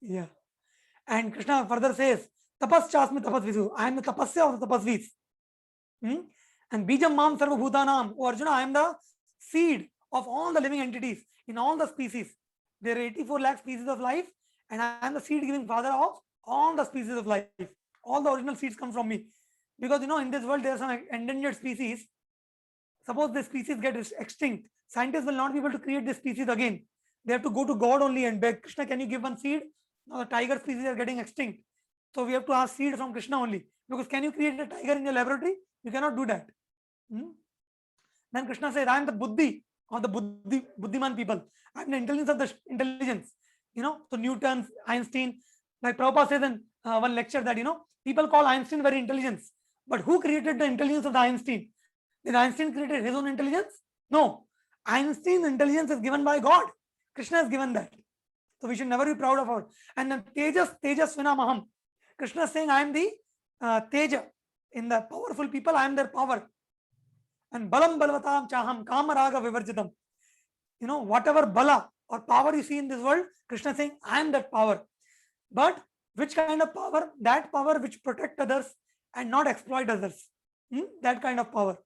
Yeah. And Krishna further says Tapaschasmi tapasvisu. I am the tapasya of the tapasvis. And Bijam Mam Sarva Bhutanam. Oh Arjuna, I am the seed of all the living entities in all the species. There are 84 lakh species of life, and I am the seed giving father of all the species of life. All the original seeds come from me. Because in this world there are some endangered species. Suppose the species get extinct, scientists will not be able to create this species again. They have to go to God only and beg, Krishna, can you give one seed? Now the tiger species are getting extinct. So we have to ask seed from Krishna only. Because can you create a tiger in your laboratory? You cannot do that. Then Krishna says, I am the buddhi of the buddhiman people. I am the intelligence of the intelligence. So Newton, Einstein, like Prabhupada says in one lecture that, people call Einstein very intelligent. But who created the intelligence of the Einstein? Did Einstein create his own intelligence? No. Einstein's intelligence is given by God. Krishna has given that. So we should never be proud of our. And then Tejas Vinamaham. Krishna is saying, I am the Teja. In the powerful people, I am their power. And Balam Balvatam Chaham Kamaraga Vivarjitam. Whatever Bala or power you see in this world, Krishna is saying, I am that power. But which kind of power? That power which protect others and not exploit others. That kind of power.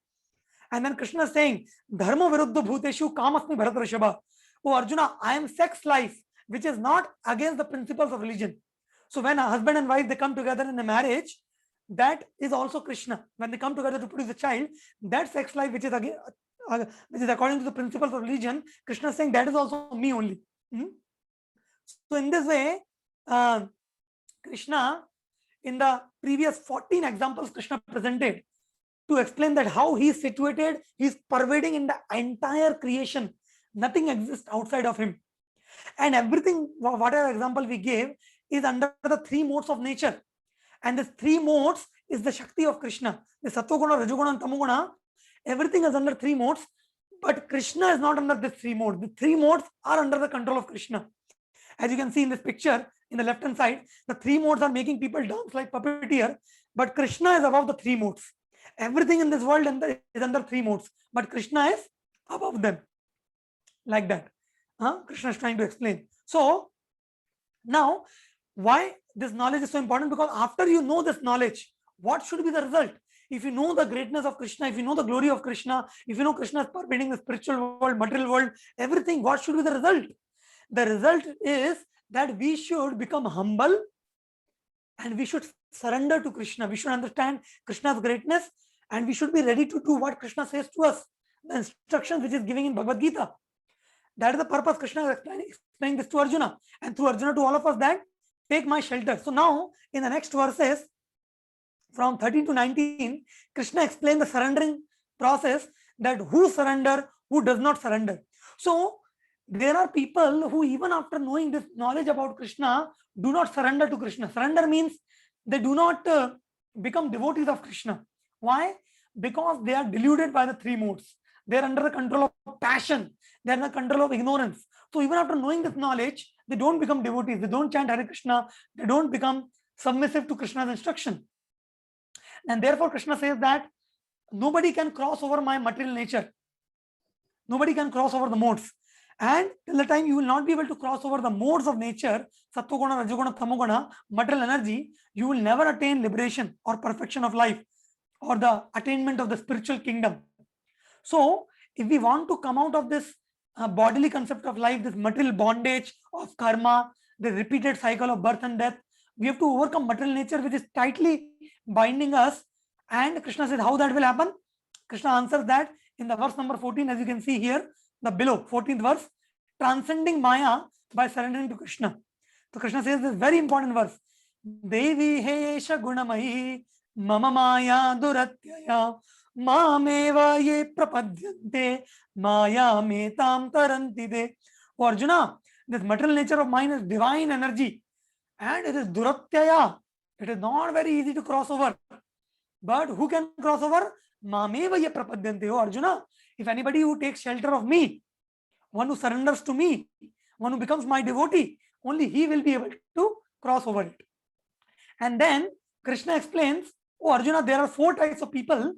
And then Krishna is saying, Dharma Viruddha Bhuteshu Kamasmi Bharatarashaba. Oh Arjuna, I am sex life, which is not against the principles of religion. So when a husband and wife, they come together in a marriage, that is also Krishna. When they come together to produce a child, that sex life, which is again, which is according to the principles of religion, Krishna is saying that is also me only. So in this way, Krishna, in the previous 14 examples Krishna presented, to explain that how he is situated, he is pervading in the entire creation. Nothing exists outside of him. And everything, whatever example we gave, is under the three modes of nature. And these three modes is the Shakti of Krishna. The Sattva-guna, Rajoguna, and Tamoguna, everything is under three modes. But Krishna is not under these three modes. The three modes are under the control of Krishna. As you can see in this picture, in the left hand side, the three modes are making people dance like puppeteer. But Krishna is above the three modes. Everything in this world is under three modes, but Krishna is above them. Like that. Krishna is trying to explain. So, now, why this knowledge is so important? Because after you know this knowledge, what should be the result? If you know the greatness of Krishna, if you know the glory of Krishna, if you know Krishna is pervading the spiritual world, material world, everything, what should be the result? The result is that we should become humble and we should surrender to Krishna. We should understand Krishna's greatness and we should be ready to do what Krishna says to us, the instructions which is giving in Bhagavad Gita. That is the purpose. Krishna is explaining this to Arjuna, and through Arjuna to all of us, that take my shelter. So now in the next verses from 13 to 19, Krishna explained the surrendering process, that who surrender, who does not surrender. So there are people who even after knowing this knowledge about Krishna do not surrender to Krishna. Surrender means they do not become devotees of Krishna. Why? Because they are deluded by the three modes. They are under the control of passion. They are under the control of ignorance. So even after knowing this knowledge, they don't become devotees. They don't chant Hare Krishna. They don't become submissive to Krishna's instruction. And therefore Krishna says that nobody can cross over my material nature. Nobody can cross over the modes. And till the time you will not be able to cross over the modes of nature, Sattva-guna, Rajoguna, Tamoguna, material energy, you will never attain liberation or perfection of life or the attainment of the spiritual kingdom. So if we want to come out of this bodily concept of life, this material bondage of karma, the repeated cycle of birth and death, we have to overcome material nature which is tightly binding us. And Krishna says how that will happen. Krishna answers that in the verse number 14, as you can see here, the below 14th verse, transcending Maya by surrendering to Krishna. So Krishna says this very important verse, Devi Hesha Gunamayi Mama Maya Duratyaya Mameva Ye Prapadyante Maya Metam Tarantide. Oh Arjuna, this material nature of mine is divine energy and it is Duratyaya. It is not very easy to cross over. But who can cross over? Mameva Ye Prapadyante. Oh Arjuna, if anybody who takes shelter of me, one who surrenders to me, one who becomes my devotee, only he will be able to cross over it. And then Krishna explains, oh Arjuna, there are 4 types of people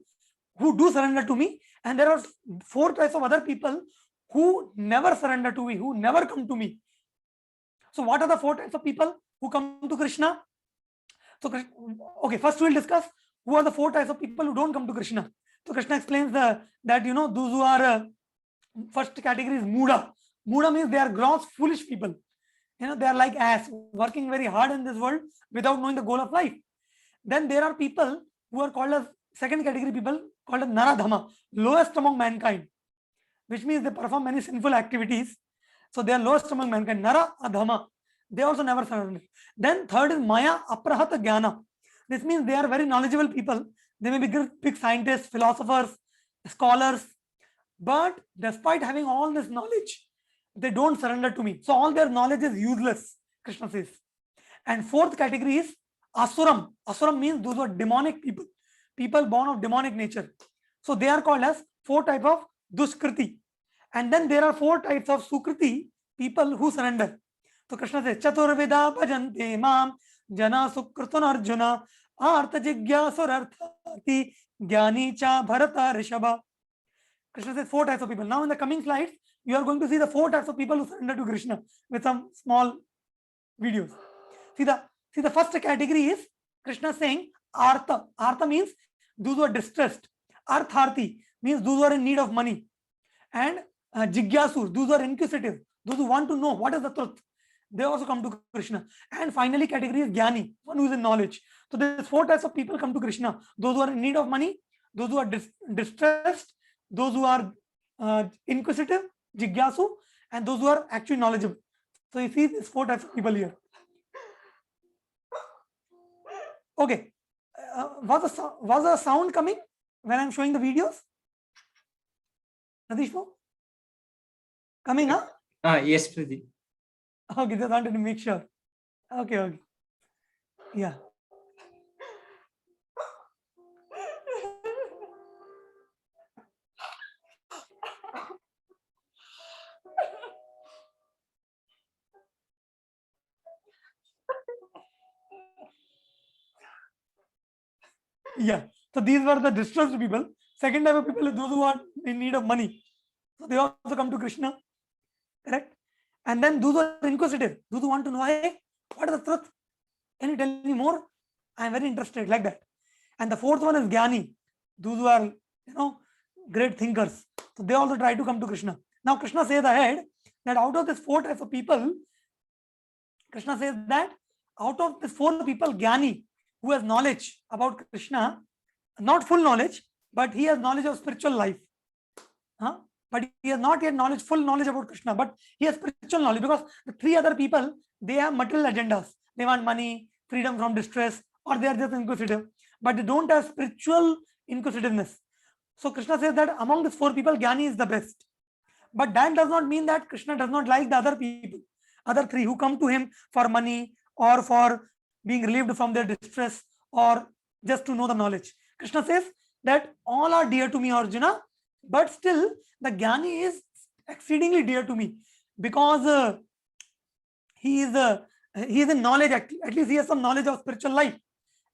who do surrender to me, and there are 4 types of other people who never surrender to me, who never come to me. So what are the 4 types of people who come to Krishna? So, okay, first we'll discuss who are the 4 types of people who don't come to Krishna. So, Krishna explains that those who are first category is Muda. Muda means they are gross, foolish people. They are like ass, working very hard in this world without knowing the goal of life. Then there are people who are called as second category people called as Naradhama, lowest among mankind, which means they perform many sinful activities. So they are lowest among mankind. Nara Adhama, they also never surrender. Then third is Maya Aprahata Jnana. This means they are very knowledgeable people. They may be big scientists, philosophers, scholars, but despite having all this knowledge, they don't surrender to me. So all their knowledge is useless, Krishna says. And fourth category is Asuram. Asuram means those who are demonic people, people born of demonic nature. So they are called as 4 types of Duskriti. And then there are 4 types of Sukriti, people who surrender. So Krishna says, Chaturvida bhajante mam jana sukritan arjuna artha jigyasur arthati jnani cha bharata rishabha. Krishna says 4 types of people. Now in the coming slides, you are going to see the 4 types of people who surrender to Krishna with some small videos. See the first category is Krishna saying Artha. Artha means those who are distressed. Artharthi means those who are in need of money. And Jigyasur, those who are inquisitive, those who want to know what is the truth. They also come to Krishna. And finally, category is Jnani, one who is in knowledge. So there's 4 types of people come to Krishna. Those who are in need of money, those who are distressed, those who are inquisitive, Jigyasu, and those who are actually knowledgeable. So you see these 4 types of people here. Okay, was the sound coming when I'm showing the videos? Nadish, coming, huh? Yes, Pradeep. Okay, just wanted to make sure. Okay. Yeah. Yeah. So these were the distressed people. Second type of people is those who are in need of money. So they also come to Krishna. Correct? And then those who are inquisitive, those who want to know, hey, what is the truth? Can you tell me more? I am very interested, like that. And the fourth one is Jnani, those who are, great thinkers. So they also try to come to Krishna. Now Krishna says ahead that out of these 4 types of people, Krishna says that out of these 4 people, Jnani, who has knowledge about Krishna, not full knowledge, but he has knowledge of spiritual life. But he has not yet full knowledge about Krishna, but he has spiritual knowledge, because the 3 other people, they have material agendas. They want money, freedom from distress, or they are just inquisitive, but they don't have spiritual inquisitiveness. So Krishna says that among these 4 people, Jnani is the best. But that does not mean that Krishna does not like the other people, other 3 who come to him for money or for being relieved from their distress or just to know the knowledge. Krishna says that all are dear to me, Arjuna, but still the Jnani is exceedingly dear to me, because he is in knowledge, at least he has some knowledge of spiritual life,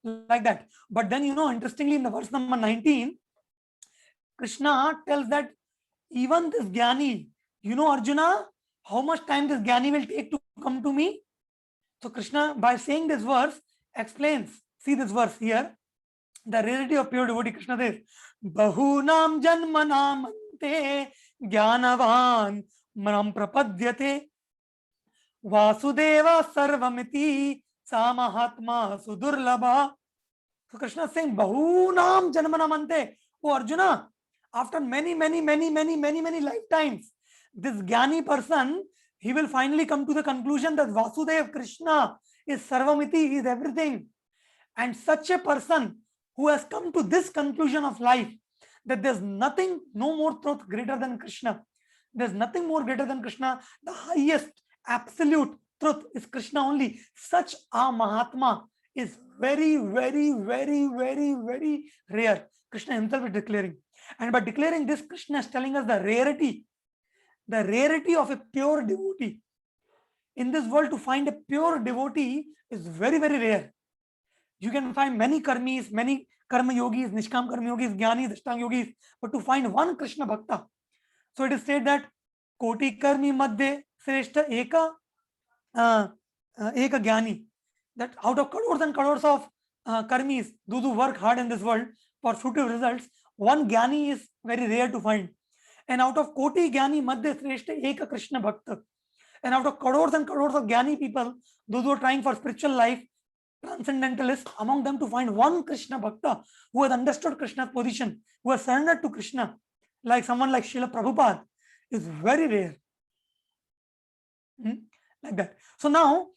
like that. But then, interestingly, in the verse number 19, Krishna tells that even this Jnani, Arjuna, how much time this Jnani will take to come to me? So Krishna, by saying this verse, explains, see this verse here, the rarity of pure devotee. Krishna says, Bahunam janmanam ante jnanavan manam prapadyate Vasudeva sarvamiti samahatma sudurlabha. So Krishna is saying, Bahunam janmanam ante. Oh Arjuna, after many lifetimes, this Jnani person, he will finally come to the conclusion that Vasudev, Krishna, is Sarvamiti, is everything. And such a person who has come to this conclusion of life, that there's nothing, no more truth greater than Krishna. There's nothing more greater than Krishna. The highest absolute truth is Krishna only. Such a Mahatma is very rare. Krishna himself is declaring. And by declaring this, Krishna is telling us the rarity of a pure devotee. In this world, to find a pure devotee is very rare. You can find many karmis, many karma yogis, nishkam karma yogis, jnanis, ashtanga yogis, but to find one Krishna bhakta. So it is said that koti karmi madhye sreshta eka jnani, that out of crores and crores of karmis, those who work hard in this world for fruitive results, one Gyani is very rare to find. And out of Koti Gyani Madhya Shreshta Eka Krishna Bhakta. And out of crores and crores of Gyani people, those who are trying for spiritual life, transcendentalists, among them to find one Krishna Bhakta who has understood Krishna's position, who has surrendered to Krishna, like someone like Srila Prabhupada, is very rare. Like that. So now,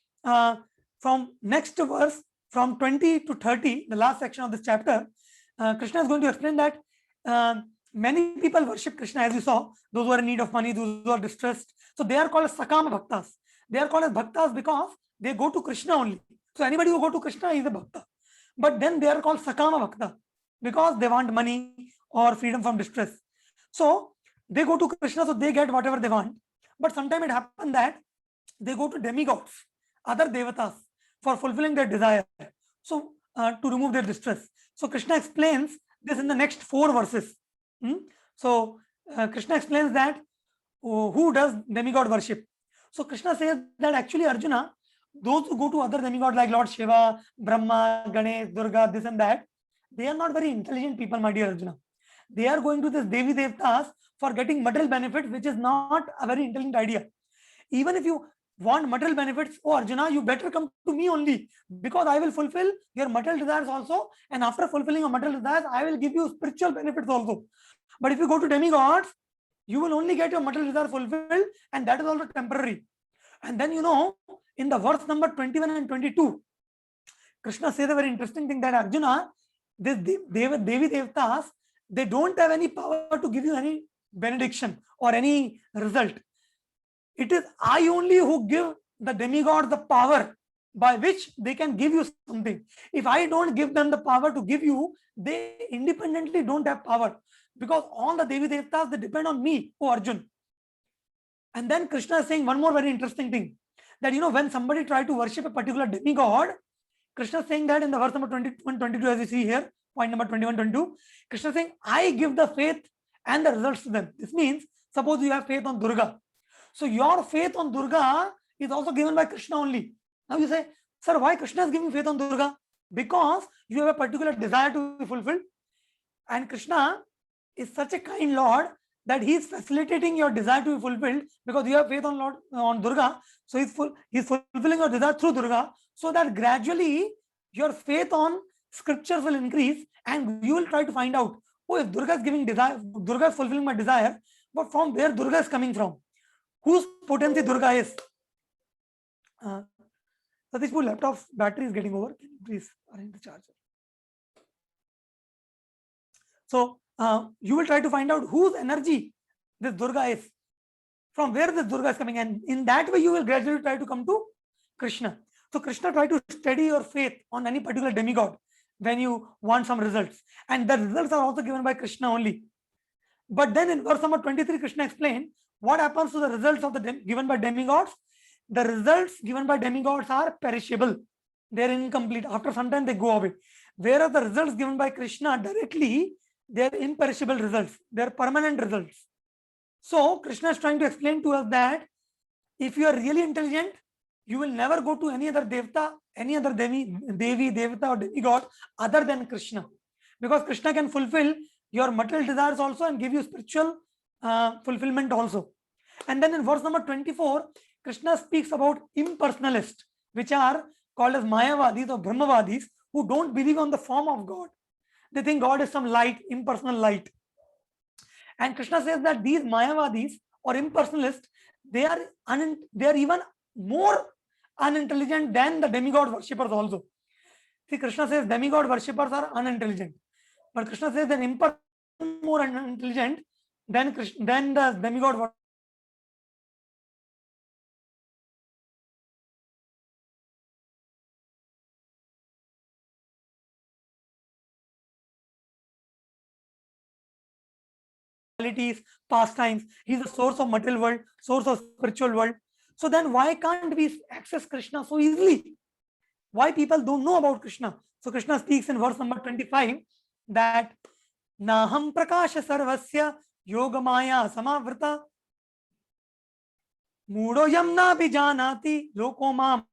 from next verse, from 20 to 30, the last section of this chapter, Krishna is going to explain that many people worship Krishna, as you saw, those who are in need of money, those who are distressed. So they are called as Sakama Bhaktas. They are called as Bhaktas because they go to Krishna only. So anybody who go to Krishna is a Bhakta. But then they are called Sakama Bhakta because they want money or freedom from distress. So they go to Krishna, so they get whatever they want. But sometimes it happens that they go to demigods, other devatas, for fulfilling their desire. So to remove their distress. So Krishna explains this in the next 4 verses. So Krishna explains that who does demigod worship. So Krishna says that actually Arjuna, those who go to other demigods like Lord Shiva, Brahma, Ganesh, Durga, this and that, they are not very intelligent people, my dear Arjuna. They are going to this Devi Devtas for getting material benefits, which is not a very intelligent idea. Even if you want material benefits, oh Arjuna, you better come to me only, because I will fulfill your material desires also, and after fulfilling your material desires, I will give you spiritual benefits also. But if you go to demigods, you will only get your material desire fulfilled, and that is also temporary. And then, you know, in the verse number 21 and 22, Krishna says a very interesting thing, that Arjuna, this Devi Devtas, they don't have any power to give you any benediction or any result. It is I only who give the demigods the power by which they can give you something. If I don't give them the power to give you, they independently don't have power, because all the Devi Devtas, they depend on me, O Arjun. And then Krishna is saying one more very interesting thing, that, you know, when somebody try to worship a particular demigod, Krishna is saying that in the verse number 21, 22, as you see here, point number 21, 22, Krishna is saying, I give the faith and the results to them. This means, suppose you have faith on Durga. So your faith on Durga is also given by Krishna only. Now you say, sir, why Krishna is giving faith on Durga? Because you have a particular desire to be fulfilled. And Krishna is such a kind Lord that he is facilitating your desire to be fulfilled, because you have faith on Durga. So he's fulfilling your desire through Durga, so that gradually your faith on scriptures will increase, and you will try to find out, oh, if Durga is giving desire, Durga is fulfilling my desire, but from where Durga is coming from, whose potency Durga is. Satish, your laptop's battery is getting over. Can you please arrange the charger? So you will try to find out whose energy this Durga is, from where this Durga is coming, and in that way you will gradually try to come to Krishna. So Krishna try to steady your faith on any particular demigod when you want some results, and the results are also given by Krishna only. But then in verse number 23, Krishna explained what happens to the results of the given by demigods. The results given by demigods are perishable. They are incomplete. After some time they go away. Whereas the results given by Krishna directly, they are imperishable results. They are permanent results. So Krishna is trying to explain to us that if you are really intelligent, you will never go to any other devta, any other devi, devata or demigod other than Krishna. Because Krishna can fulfill your material desires also and give you spiritual fulfillment also. And then in verse number 24, Krishna speaks about impersonalists, which are called as Mayavadis or Brahmavadis, who don't believe on the form of God. They think God is some light, impersonal light. And Krishna says that these Mayavadis or impersonalists, they are even more unintelligent than the demigod worshippers also. See, Krishna says demigod worshippers are unintelligent, but Krishna says that impersonal more unintelligent than the demigod worshippers. Pastimes. He's the source of material world, source of spiritual world. So then why can't we access Krishna so easily? Why people don't know about Krishna? So Krishna speaks in verse number 25 that Naham Prakasha Sarvasya Yogamaya Samavrita Mudo Yamna Bijanati Lokomam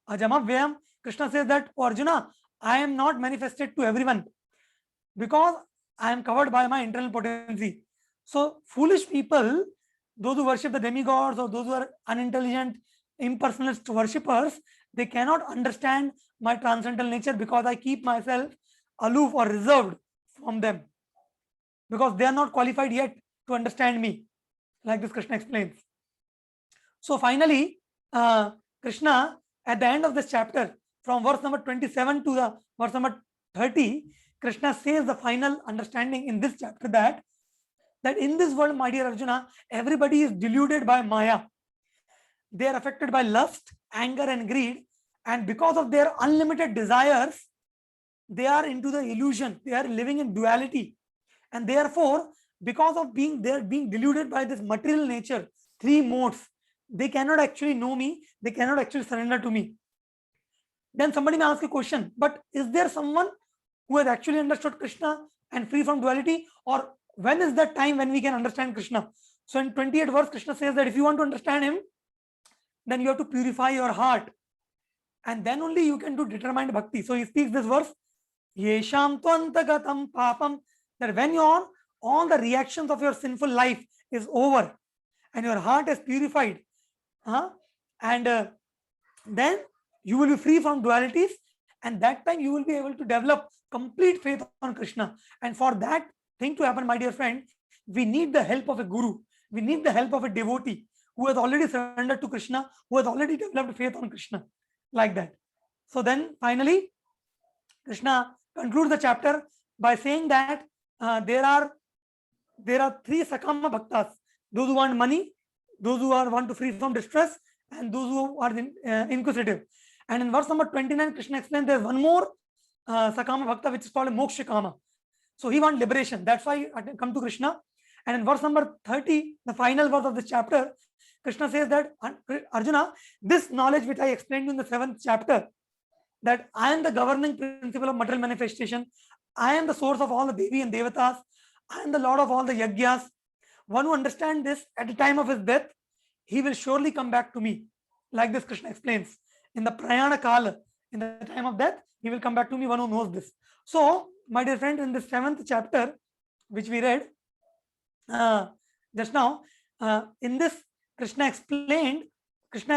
Ajamavyam. Krishna says that, oh Arjuna, I am not manifested to everyone because I am covered by my internal potency. So foolish people, those who worship the demigods or those who are unintelligent, impersonalist worshippers, they cannot understand my transcendental nature because I keep myself aloof or reserved from them because they are not qualified yet to understand me, like this Krishna explains. So finally, Krishna at the end of this chapter, from verse number 27 to the verse number 30, Krishna says the final understanding in this chapter that in this world, my dear Arjuna, everybody is deluded by Maya. They are affected by lust, anger, and greed, and because of their unlimited desires, they are into the illusion. They are living in duality, and therefore, because of being deluded by this material nature, three modes, they cannot actually know me. They cannot actually surrender to me. Then somebody may ask a question, but is there someone who has actually understood Krishna and free from duality, or when is that time when we can understand Krishna? So in 28th verse, Krishna says that if you want to understand him, then you have to purify your heart, and then only you can do determined bhakti. So he speaks this verse, Yesham tvantagatam papam, that when all the reactions of your sinful life is over and your heart is purified, and then you will be free from dualities, and that time you will be able to develop complete faith on Krishna. And for that thing to happen, my dear friend, we need the help of a guru. We need the help of a devotee who has already surrendered to Krishna, who has already developed faith on Krishna, like that. So then finally, Krishna concludes the chapter by saying that there are three Sakama Bhaktas: those who want money, those who want to free from distress, and those who are inquisitive. And in verse number 29, Krishna explains there's one more Sakama Bhakta which is called Moksha Kama. So he wants liberation. That's why I come to Krishna. And in verse number 30, the final verse of this chapter, Krishna says that, Arjuna, this knowledge which I explained in the 7th chapter, that I am the governing principle of material manifestation, I am the source of all the Devi and Devatas, I am the Lord of all the Yagyas. One who understands this at the time of his death, he will surely come back to me. Like this Krishna explains. In the Prayana Kala, in the time of death, he will come back to me, one who knows this. So, my dear friend, in this 7th chapter, which we read just now, in this Krishna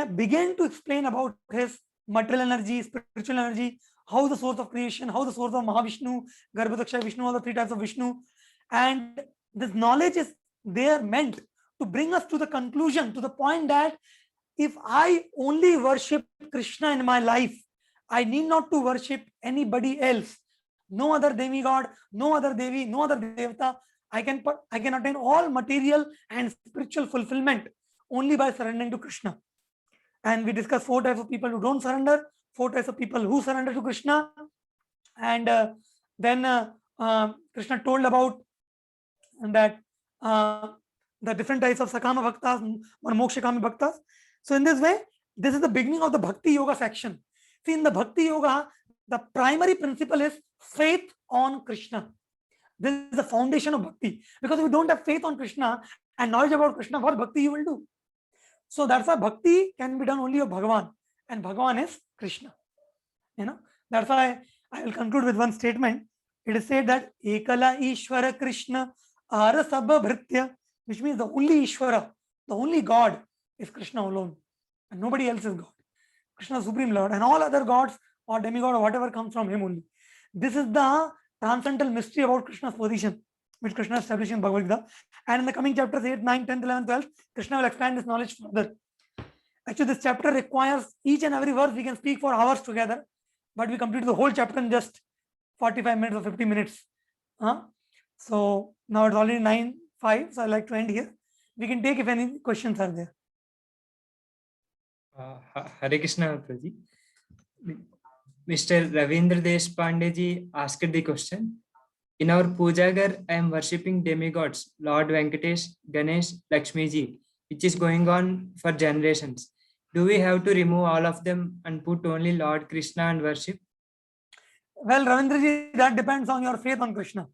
began to explain about his material energy, spiritual energy, how the source of creation, how the source of Mahavishnu, Garbhodaksha Vishnu, all the three types of Vishnu. And this knowledge is there meant to bring us to the conclusion, to the point that if I only worship Krishna in my life, I need not to worship anybody else. No other demigod, no other Devi, no other Devata. I can attain all material and spiritual fulfillment only by surrendering to Krishna. And we discussed 4 types of people who don't surrender, 4 types of people who surrender to Krishna. And then Krishna told about that the different types of Sakama Bhaktas or Mokshakami Bhaktas. So in this way, this is the beginning of the Bhakti Yoga section. See, in the Bhakti Yoga, the primary principle is faith on Krishna. This is the foundation of Bhakti. Because if you don't have faith on Krishna and knowledge about Krishna, what Bhakti you will do? So that's why Bhakti can be done only of Bhagavan. And Bhagavan is Krishna. That's why I will conclude with one statement. It is said that Ekala Ishvara Krishna Arasabha Bhritya, which means the only Ishvara, the only God is Krishna alone. And nobody else is God. Krishna is Supreme Lord. And all other gods or demigod or whatever comes from him only. This is the transcendental mystery about Krishna's position, which Krishna established in Bhagavad Gita. And in the coming chapters 8, 9, 10, 11, 12, Krishna will expand this knowledge further. Actually, this chapter requires each and every verse we can speak for hours together, but we complete the whole chapter in just 45 minutes or 50 minutes. So now it's already 9:05, so I'd like to end here. We can take if any questions are there. Hare Krishna, Prabhuji. Mr. Ravindra Deshpande ji asked the question. In our Pujagar, I am worshipping demigods, Lord Venkatesh, Ganesh, Lakshmi ji, which is going on for generations. Do we have to remove all of them and put only Lord Krishna and worship? Well, Ravindra ji, that depends on your faith on Krishna.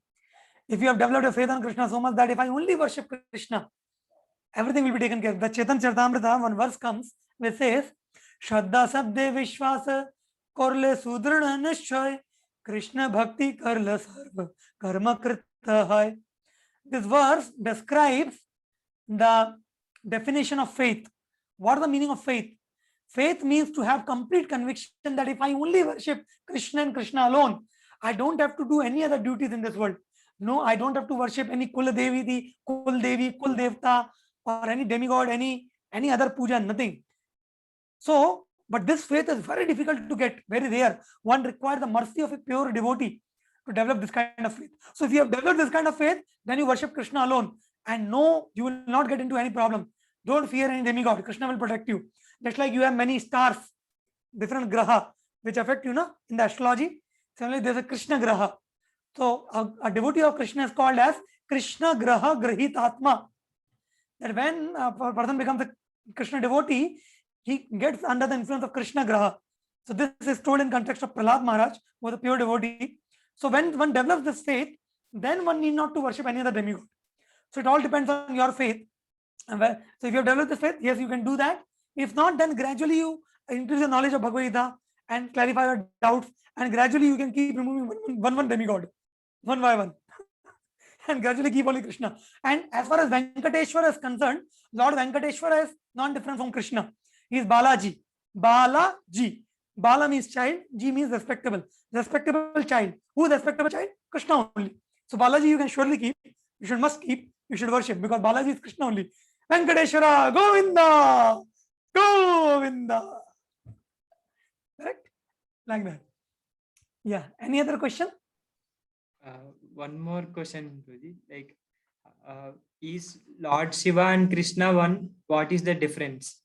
If you have developed a faith on Krishna so much that if I only worship Krishna, everything will be taken care of. The Chaitanya Charitamrita, one verse comes which says, Shraddha Sabde Vishwasa Korle Sudrana Nishchoy Krishna bhakti karla sarva karma krita hai. This verse describes the definition of faith. What is the meaning of faith? Faith means to have complete conviction that if I only worship Krishna and Krishna alone, I don't have to do any other duties in this world. No, I don't have to worship any Kul Devi, Kul Devi, Kul Devta, or any demigod, any other puja, nothing. So, but this faith is very difficult to get, very rare. One requires the mercy of a pure devotee to develop this kind of faith. So, if you have developed this kind of faith, then you worship Krishna alone, and no, you will not get into any problem. Don't fear any demigod. Krishna will protect you. Just like you have many stars, different graha, which affect you, know, in the astrology. Similarly, there's a Krishna graha. So, a devotee of Krishna is called as Krishna graha grahitatma. That when a person becomes a Krishna devotee, he gets under the influence of Krishna graha. So this is told in context of Prahlad Maharaj, who was a pure devotee. So when one develops this faith, then one need not to worship any other demigod. So it all depends on your faith. So if you have developed this faith, yes, you can do that. If not, then gradually you increase your knowledge of Bhagavad Gita and clarify your doubts, and gradually you can keep removing one demigod, one by one. And gradually keep only Krishna. And as far as Venkateshwara is concerned, Lord Venkateshwara is non-different from Krishna. He is Balaji. Balaji. Bala means child, G means respectable. Respectable child. Who is respectable child? Krishna only. So Balaji you can surely keep, you must keep, you should worship, because Balaji is Krishna only. Venkateshwara, Govinda! Govinda! Correct? Like that. Yeah. Any other question? One more question, Guruji. Like, is Lord Shiva and Krishna one? What is the difference?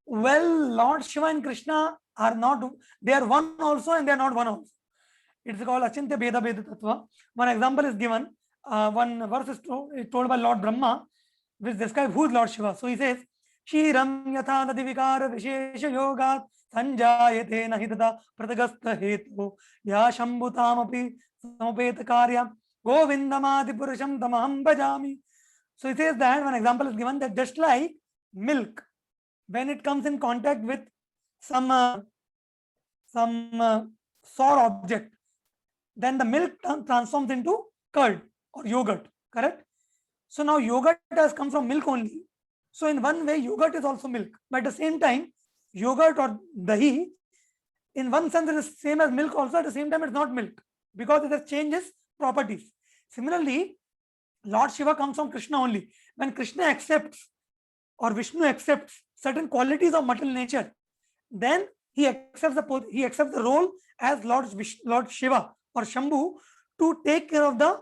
Well, Lord Shiva and Krishna are not, they are one also and they are not one also. It's called Achintya Beda Beda Tattva. One example is given. One verse is told by Lord Brahma, which describes who is Lord Shiva. So he says, Shiram Yatha Nadivikara Vishesha Yogat Sanjayate Nahitata Pratagastha Hetu Ya Shambhutam Api Samapeta Karya Govindamadi Purusham Tamaham Bhajami. So he says that one example is given that just like milk, when it comes in contact with some sour object, then the milk transforms into curd or yogurt, correct? So now yogurt has come from milk only. So in one way, yogurt is also milk. But at the same time, yogurt or dahi, in one sense, it is same as milk also. At the same time, it's not milk, because it has changed its properties. Similarly, Lord Shiva comes from Krishna only. When Krishna accepts or Vishnu accepts certain qualities of material nature, then he accepts the role as Lord Shiva or Shambhu to take care of the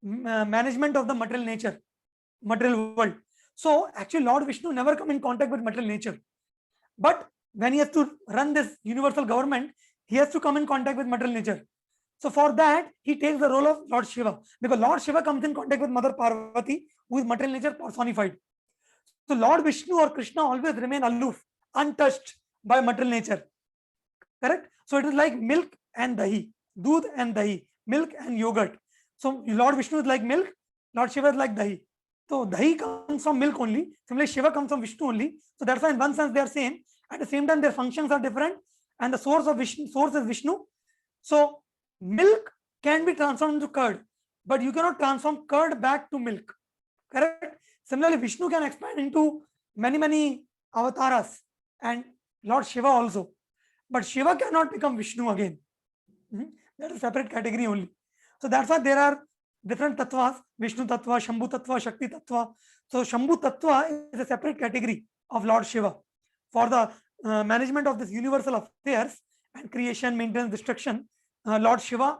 management of the material nature, material world. So actually Lord Vishnu never come in contact with material nature. But when he has to run this universal government, he has to come in contact with material nature. So for that, he takes the role of Lord Shiva, because Lord Shiva comes in contact with Mother Parvati, who is material nature personified. So Lord Vishnu or Krishna always remain aloof, untouched by material nature. Correct? So it is like milk and dahi, doodh and dahi, milk and yogurt. So Lord Vishnu is like milk, Lord Shiva is like dahi. So dahi comes from milk only. Similarly, Shiva comes from Vishnu only. So that's why in one sense they are same. At the same time, their functions are different, and the source is Vishnu. So milk can be transformed into curd, but you cannot transform curd back to milk. Correct? Similarly, Vishnu can expand into many avatars, and Lord Shiva also. But Shiva cannot become Vishnu again. That is a separate category only. So that's why there are different tattvas: Vishnu tattva, Shambhu tattva, Shakti tattva. So Shambhu tattva is a separate category of Lord Shiva for the management of this universal affairs and creation, maintenance, destruction. Lord Shiva,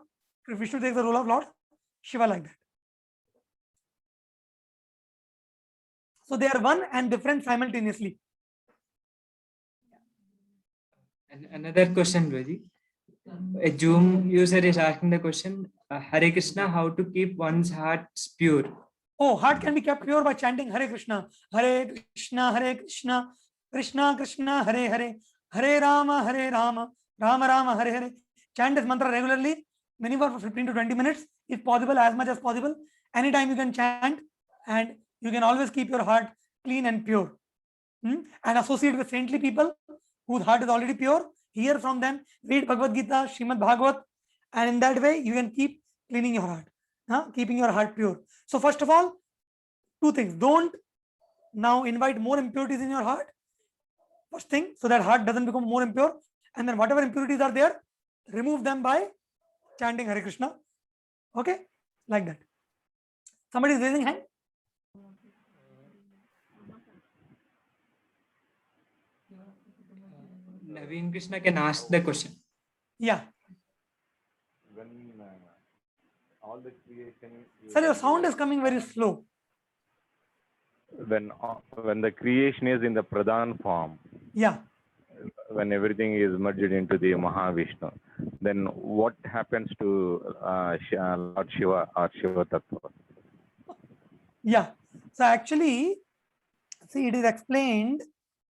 Vishnu takes the role of Lord Shiva like that. So they are one and different simultaneously. And another question, Guruji. A Zoom user is asking the question, Hare Krishna, how to keep one's heart pure? Oh, heart can be kept pure by chanting Hare Krishna, Hare Krishna, Hare Krishna, Krishna Krishna, Hare Hare, Hare Rama, Hare Rama, Rama Rama, Hare Hare. Chant this mantra regularly, minimum for 15 to 20 minutes, if possible, as much as possible. Anytime you can chant, and you can always keep your heart clean and pure. And associate with saintly people whose heart is already pure, hear from them, read Bhagavad Gita, Srimad Bhagavat, and in that way you can keep cleaning your heart, keeping your heart pure. So first of all, two things: don't now invite more impurities in your heart, first thing, so that heart doesn't become more impure, and then whatever impurities are there, remove them by chanting Hare Krishna. Okay, like that. Somebody is raising hand. Naveen Krishna can ask the question. Yeah. When all the creation is, Sir, your sound is coming very slow. when the creation is in the Pradhan form, Yeah. when everything is merged into the Mahavishnu, then what happens to Lord Shiva or Shiva Tattva? Yeah. So actually, see, it is explained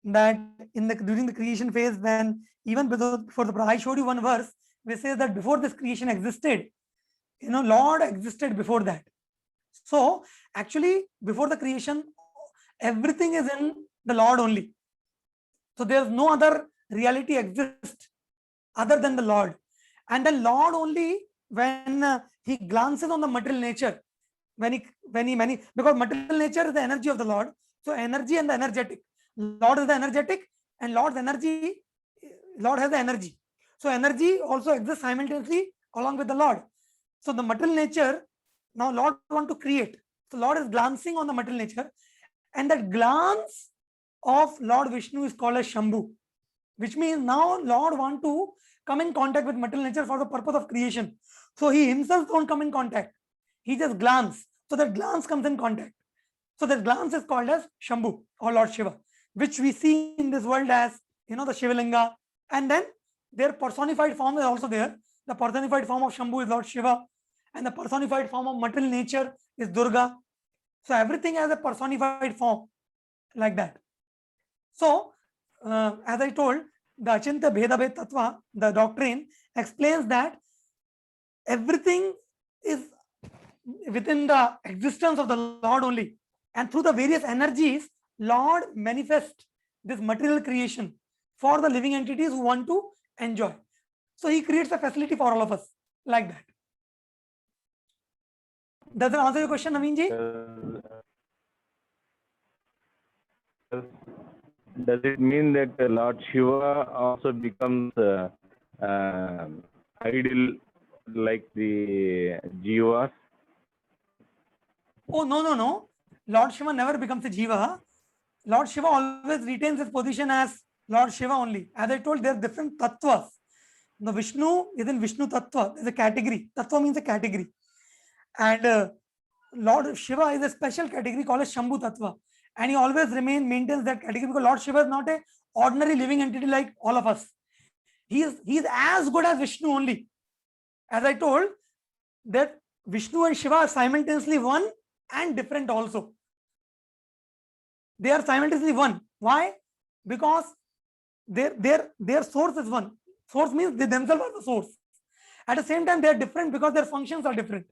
that during the creation phase, when even before the I showed you one verse, which says that before this creation existed, Lord existed before that. So actually, before the creation, everything is in the Lord only. So there's no other reality exists other than the Lord. And then Lord only, when he glances on the material nature, because material nature is the energy of the Lord. So energy and the energetic. Lord is the energetic, and Lord has the energy. So energy also exists simultaneously along with the Lord. So the material nature, now Lord want to create. So Lord is glancing on the material nature, and that glance of Lord Vishnu is called as Shambhu, which means now Lord want to come in contact with material nature for the purpose of creation. So he himself don't come in contact. He just glance. So that glance comes in contact. So that glance is called as Shambhu or Lord Shiva, which we see in this world as, the Shivalinga. And then their personified form is also there. The personified form of Shambhu is Lord Shiva, and the personified form of material nature is Durga. So everything has a personified form like that. So, as I told, the Achintya Bheda Bhed Tattva, the doctrine, explains that everything is within the existence of the Lord only. And through the various energies, Lord manifests this material creation for the living entities who want to enjoy. So he creates a facility for all of us like that. Does that answer your question, Naveen ji? Does it mean that Lord Shiva also becomes idol like the Jivas? Oh, no. Lord Shiva never becomes a Jiva. Lord Shiva always retains his position as Lord Shiva only. As I told, there are different tattvas. The Vishnu is in Vishnu Tattva. There's a category. Tattva means a category. And Lord Shiva is a special category called as Shambhu Tattva. And he always maintains that category because Lord Shiva is not an ordinary living entity like all of us. He is as good as Vishnu only. As I told, that Vishnu and Shiva are simultaneously one and different also. They are simultaneously one. Why? Because their source is one. Source means they themselves are the source. At the same time, they are different because their functions are different.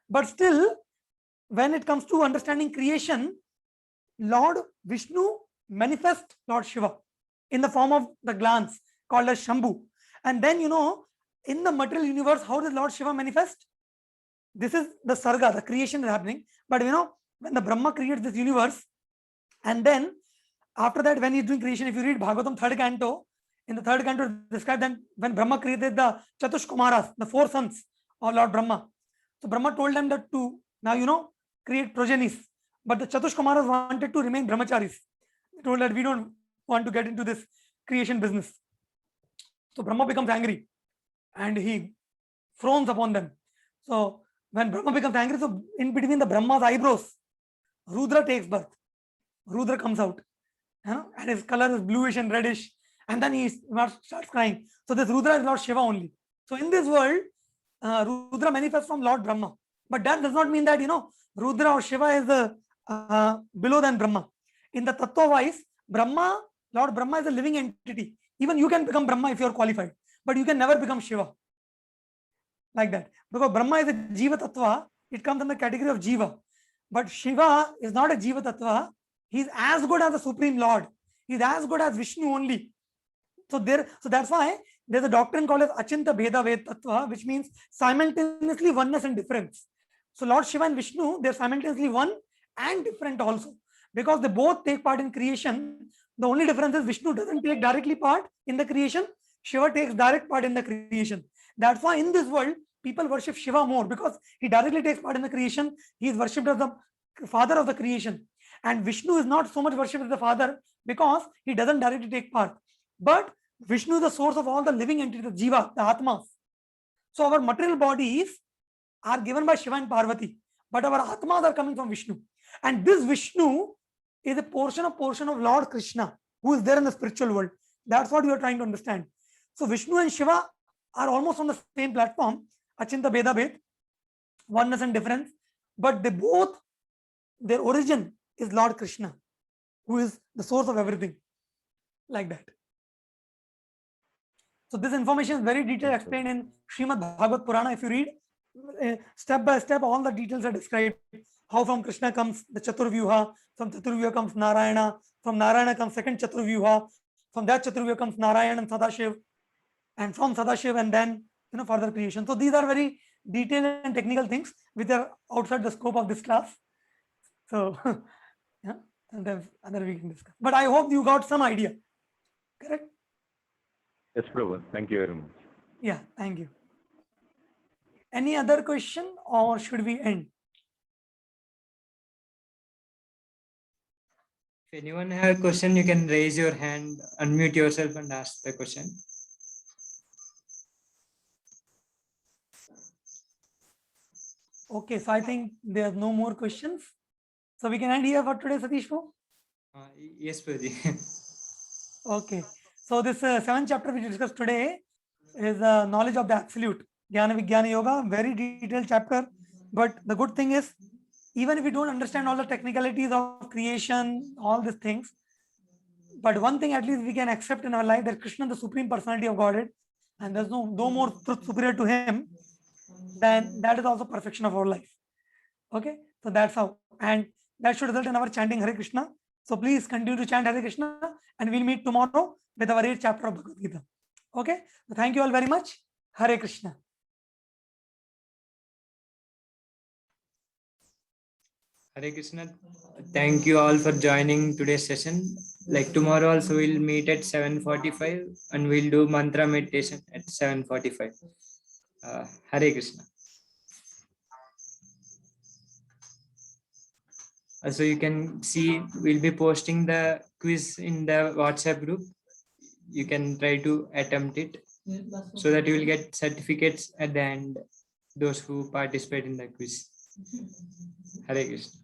But still, when it comes to understanding creation, Lord Vishnu manifests Lord Shiva in the form of the glance called as Shambhu. And then, in the material universe, how does Lord Shiva manifest? This is the Sarga, the creation is happening. But when the Brahma creates this universe, and then after that, when he's doing creation, if you read Bhagavatam 3rd canto, in the 3rd canto, it describes that when Brahma created the Chatush Kumaras, the 4 sons of Lord Brahma. So Brahma told them that to now, create progenies. But the Chatush Kumaras wanted to remain brahmacharis. They told that we don't want to get into this creation business. So Brahma becomes angry and he frowns upon them. So when Brahma becomes angry, so in between the Brahma's eyebrows, Rudra takes birth. Rudra comes out, and his color is bluish and reddish, and then he starts crying. So this Rudra is Lord Shiva only. So in this world, Rudra manifests from Lord Brahma, but that does not mean that Rudra or Shiva is below than Brahma. In the tattva wise, Lord Brahma is a living entity. Even you can become Brahma if you are qualified, but you can never become Shiva. Like that, because Brahma is a Jiva Tattva, it comes in the category of Jiva. But Shiva is not a Jiva Tattva. He is as good as the Supreme Lord. He is as good as Vishnu only. So that's why there's a doctrine called as Achinta Bheda Ved Tattva, which means simultaneously oneness and difference. So Lord Shiva and Vishnu, they're simultaneously one and different also, because they both take part in creation. The only difference is Vishnu doesn't take directly part in the creation, Shiva takes direct part in the creation. That's why in this world, people worship Shiva more, because he directly takes part in the creation. He is worshipped as the father of the creation. And Vishnu is not so much worshipped as the father because he doesn't directly take part. But Vishnu is the source of all the living entities, the Jiva, the Atmas. So our material bodies are given by Shiva and Parvati, but our Atmas are coming from Vishnu. And this Vishnu is a portion of Lord Krishna, who is there in the spiritual world. That's what you are trying to understand. So Vishnu and Shiva are almost on the same platform, Achinta Bheda Ved, oneness and difference, but they both, their origin is Lord Krishna, who is the source of everything, like that. So this information is very detailed explained in Srimad Bhagavad Purana. If you read step by step, all the details are described. How from Krishna comes the Chaturvyuha, from Chaturvyuha comes Narayana, from Narayana comes second Chaturvyuha, from that Chaturvyuha comes Narayana and Sadashiv, and from Sadashiv and then further creation. So these are very detailed and technical things which are outside the scope of this class. So yeah, sometimes other we can discuss. But I hope you got some idea. Correct? Yes, Prabhu. Thank you very much. Yeah, thank you. Any other question or should we end? If anyone have a question, you can raise your hand, unmute yourself and ask the question. Okay, so I think there are no more questions. So we can end here for today, Satish. Yes, Prabhuji. Okay, so this 7th chapter which we discussed today is knowledge of the absolute, Jnana Vijnana Yoga, very detailed chapter. But the good thing is, even if we don't understand all the technicalities of creation, all these things, but one thing at least we can accept in our life, that Krishna is the supreme personality of Godhead, and there's no more truth superior to him, then that is also perfection of our life. Okay, so that's how, and that should result in our chanting Hare Krishna. So please continue to chant Hare Krishna, and we'll meet tomorrow with our 8th chapter of Bhagavad Gita. Okay, so thank you all very much. Hare Krishna. Hare Krishna. Thank you all for joining today's session. Like tomorrow also we'll meet at 7:45 and we'll do mantra meditation at 7:45. Hare Krishna. Also, you can see we'll be posting the quiz in the WhatsApp group. You can try to attempt it so that you will get certificates at the end, those who participate in the quiz. Hare Krishna.